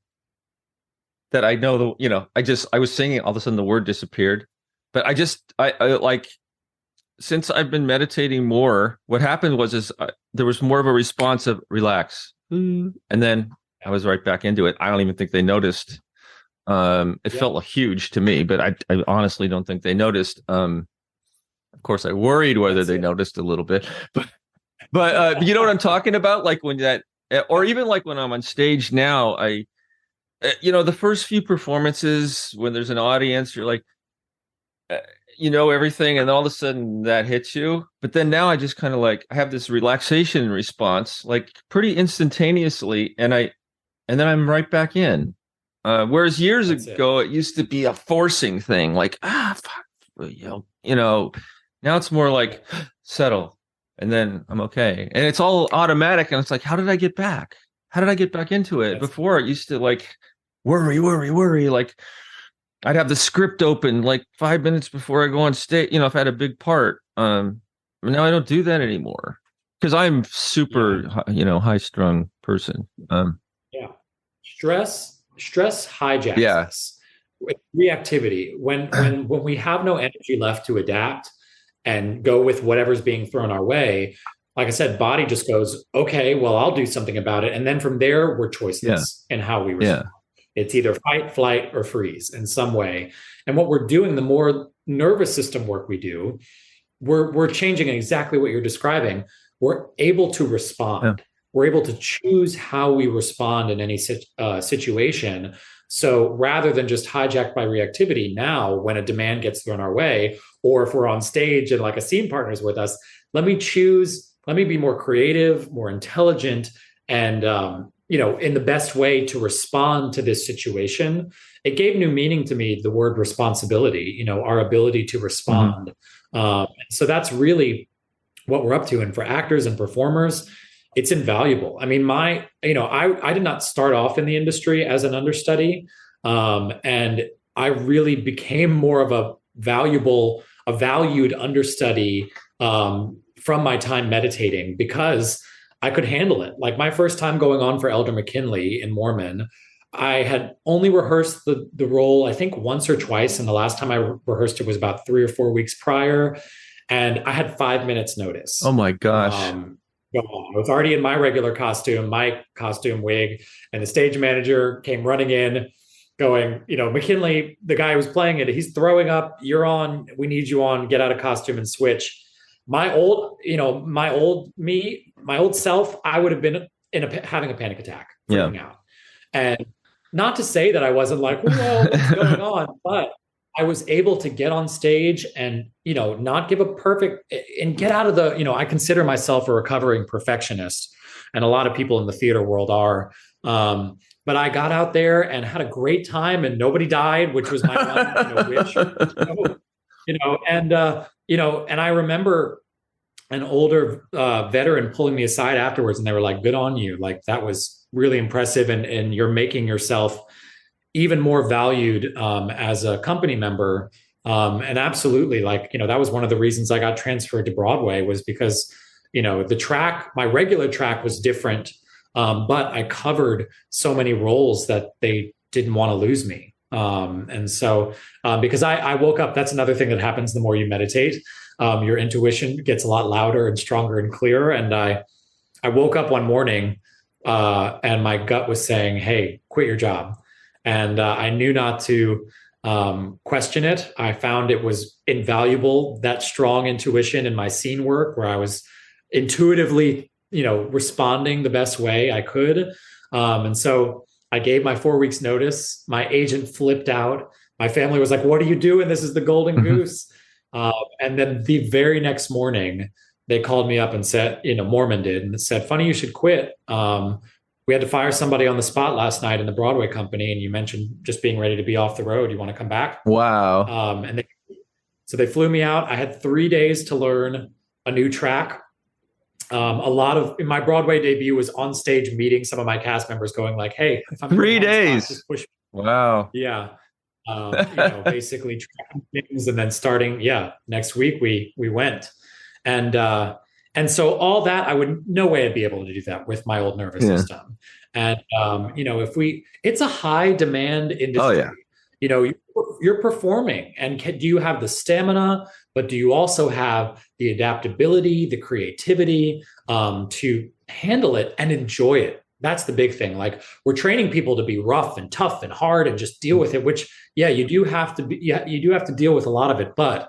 that I know I was singing, all of a sudden the word disappeared. But I like, since I've been meditating more, what happened was there was more of a response of relax. And then I was right back into it. I don't even think they noticed. It felt huge to me, but I honestly don't think they noticed. Of course, I worried whether they noticed a little bit, but you know what I'm talking about? Like when or even like when I'm on stage now, the first few performances when there's an audience, you're like, everything, and all of a sudden that hits you. But then now I just kind of like, I have this relaxation response, like pretty instantaneously, and then I'm right back in. Whereas years ago, it used to be a forcing thing, like, fuck, now it's more like settle, and then I'm okay. And it's all automatic. And it's like, how did I get back? How did I get back into it? Before it used to like worry. Like I'd have the script open like 5 minutes before I go on stage, if I had a big part. Now I don't do that anymore because I'm super, high strung person. Stress hijacks us. Reactivity. When we have no energy left to adapt and go with whatever's being thrown our way, like I said, body just goes, okay, well, I'll do something about it. And then from there, we're choiceless in how we respond. It's either fight, flight, or freeze in some way. And what we're doing, the more nervous system work we do, we're changing exactly what you're describing. We're able to respond. We're able to choose how we respond in any situation. So rather than just hijacked by reactivity, now when a demand gets thrown our way, or if we're on stage and like a scene partner's with us, let me be more creative, more intelligent, and in the best way to respond to this situation. It gave new meaning to me, the word responsibility, our ability to respond. So that's really what we're up to. And for actors and performers, it's invaluable. I mean, I did not start off in the industry as an understudy. And I really became more of a valued understudy from my time meditating, because I could handle it. Like my first time going on for Elder McKinley in Mormon, I had only rehearsed the role, I think, once or twice. And the last time I rehearsed it was about 3 or 4 weeks prior. And I had 5 minutes notice. Oh my gosh. I was already in my regular costume, my costume wig, and the stage manager came running in going, McKinley, the guy who was playing it, he's throwing up, you're on, we need you on, get out of costume and switch. My old self, I would have been having a panic attack, freaking out. And not to say that I wasn't like, whoa, what's going on? But I was able to get on stage and, not give a perfect, and get out of the, I consider myself a recovering perfectionist, and a lot of people in the theater world are. But I got out there and had a great time, and nobody died, which was my one wish. And I remember an older veteran pulling me aside afterwards, and they were like, "Good on you! Like that was really impressive, and you're making yourself even more valued as a company member." And absolutely, like that was one of the reasons I got transferred to Broadway was because the track, my regular track was different, but I covered so many roles that they didn't want to lose me. And so, because I woke up, that's another thing that happens the more you meditate. Your intuition gets a lot louder and stronger and clearer. And I woke up one morning and my gut was saying, "Hey, quit your job." And I knew not to question it. I found it was invaluable, that strong intuition in my scene work where I was intuitively, responding the best way I could. And so I gave my 4 weeks notice. My agent flipped out. My family was like, "What are you doing? This is the golden Mhm. goose." And then the very next morning, they called me up and said, Mormon did, and said, "Funny you should quit. We had to fire somebody on the spot last night in the Broadway company, and you mentioned just being ready to be off the road. You want to come back?" Wow. So they flew me out. I had 3 days to learn a new track. A lot of in my Broadway debut was on stage meeting some of my cast members, going like, "Hey, if I'm Three on the spot, days. just push me." Wow. Yeah. Basically tracking things and then starting, yeah, next week we went. And so all that I would no way I'd be able to do that with my old nervous Yeah. system. And if it's a high demand Oh yeah. industry. You're performing, and do you have the stamina, but do you also have the adaptability, the creativity to handle it and enjoy it? That's the big thing. Like we're training people to be rough and tough and hard and just deal with it, which yeah, you do have to be, yeah, you do have to deal with a lot of it, but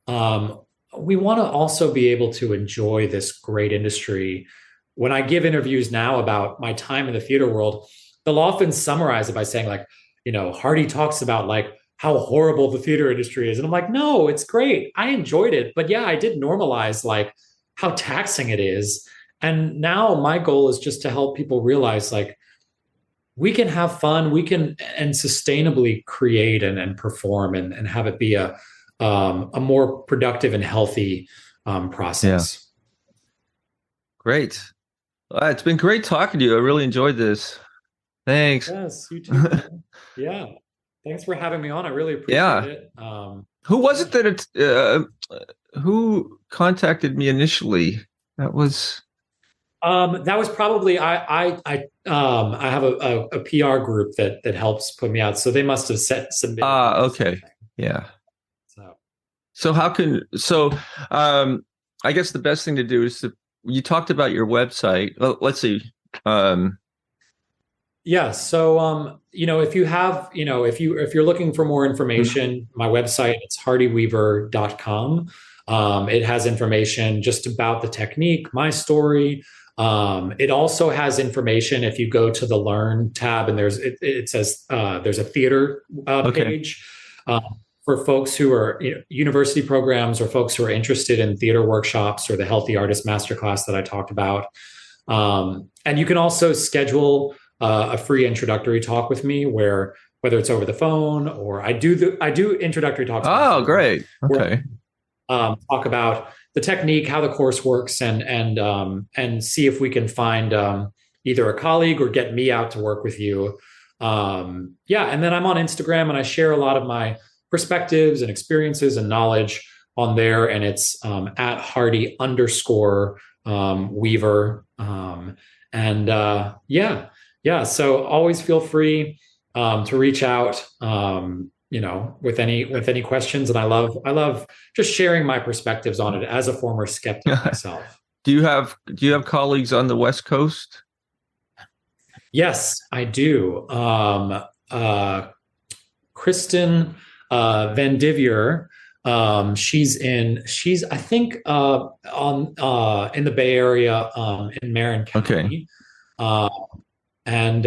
um, we want to also be able to enjoy this great industry. When I give interviews now about my time in the theater world, they'll often summarize it by saying like, Hardy talks about like how horrible the theater industry is. And I'm like, no, it's great. I enjoyed it. But yeah, I did normalize like how taxing it is. And now my goal is just to help people realize like we can have fun, we can and sustainably create and perform and have it be a more productive and healthy Yeah. process. Great. It's been great talking to you. I really enjoyed this. Thanks. Yes, you too, man. Yeah. Thanks for having me on. I really appreciate Yeah. it. Who was Yeah. it that who contacted me initially? That was That was probably I have a PR group that helps put me out. So they must have submitted me or okay. something. Yeah. So So um I guess the best thing to do is you talked about your website. Well, let's see. Um yeah. So if you have, if you're looking for more information, my website, it's hardyweaver.com. It has information just about the technique, my story. It also has information if you go to the Learn tab, and it says there's a theater okay. page for folks who are university programs or folks who are interested in theater workshops or the Healthy Artist Masterclass that I talked about. And you can also schedule a free introductory talk with me, whether it's over the phone or I do introductory talks. Oh, great. Okay. Talk about the technique, how the course works, and see if we can find either a colleague or get me out to work with you. Yeah, and then I'm on Instagram and I share a lot of my perspectives and experiences and knowledge on there, and it's at Hardy underscore Weaver. And yeah. So always feel free to reach out. With any questions, and I love just sharing my perspectives on it as a former skeptic myself. Do you have colleagues on the West Coast? Yes, I do. Kristen Van Divier. She's I think on in the Bay Area in Marin County. Okay. And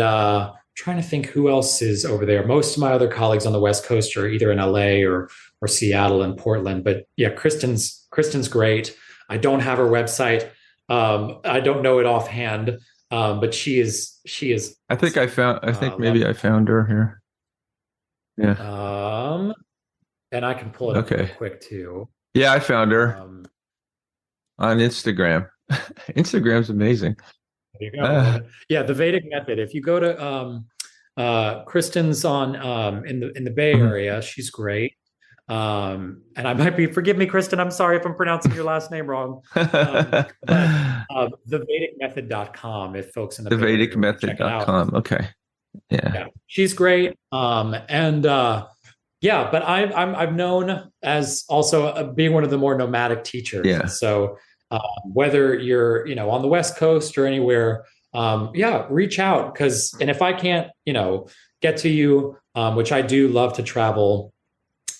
trying to think who else is over there. Most of my other colleagues on the West Coast are either in LA or Seattle and Portland. But yeah, Kristen's great. I don't have her website. I don't know it offhand. But she is. I think maybe I found her here. Yeah. And I can pull it up real Okay. quick too. Yeah, I found her. on Instagram. Instagram's amazing. There you go. Yeah, the Vedic method. If you go to Kristen's on in the Bay Mhm. Area, she's great. And I might be, forgive me, Kristen, I'm sorry if I'm pronouncing your last name wrong. But thevedicmethod.com, if folks in the Bay Area want to check it out. Thevedic.com. Okay. Yeah. Yeah, she's great. Yeah, but I've known as also being one of the more nomadic teachers. Yeah. So whether you're on the West Coast or anywhere, yeah, reach out and if I can't get to you, which I do love to travel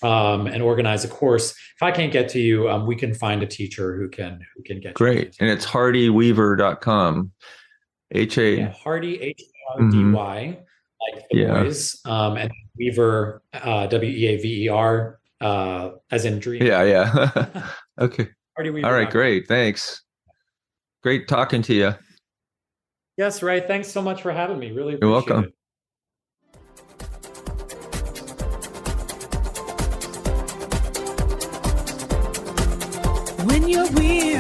and organize a course. If I can't get to you, we can find a teacher who can get Great. you. And it's hardyweaver.com. Hardy, Hardy, like the boys, and Weaver, Weaver, as in dream. Yeah. Okay. Hardy Weaver. All right, great. Thanks. Great talking to you. Yes, Ray. Thanks so much for having me. Really appreciate You're welcome. it. When you're weary.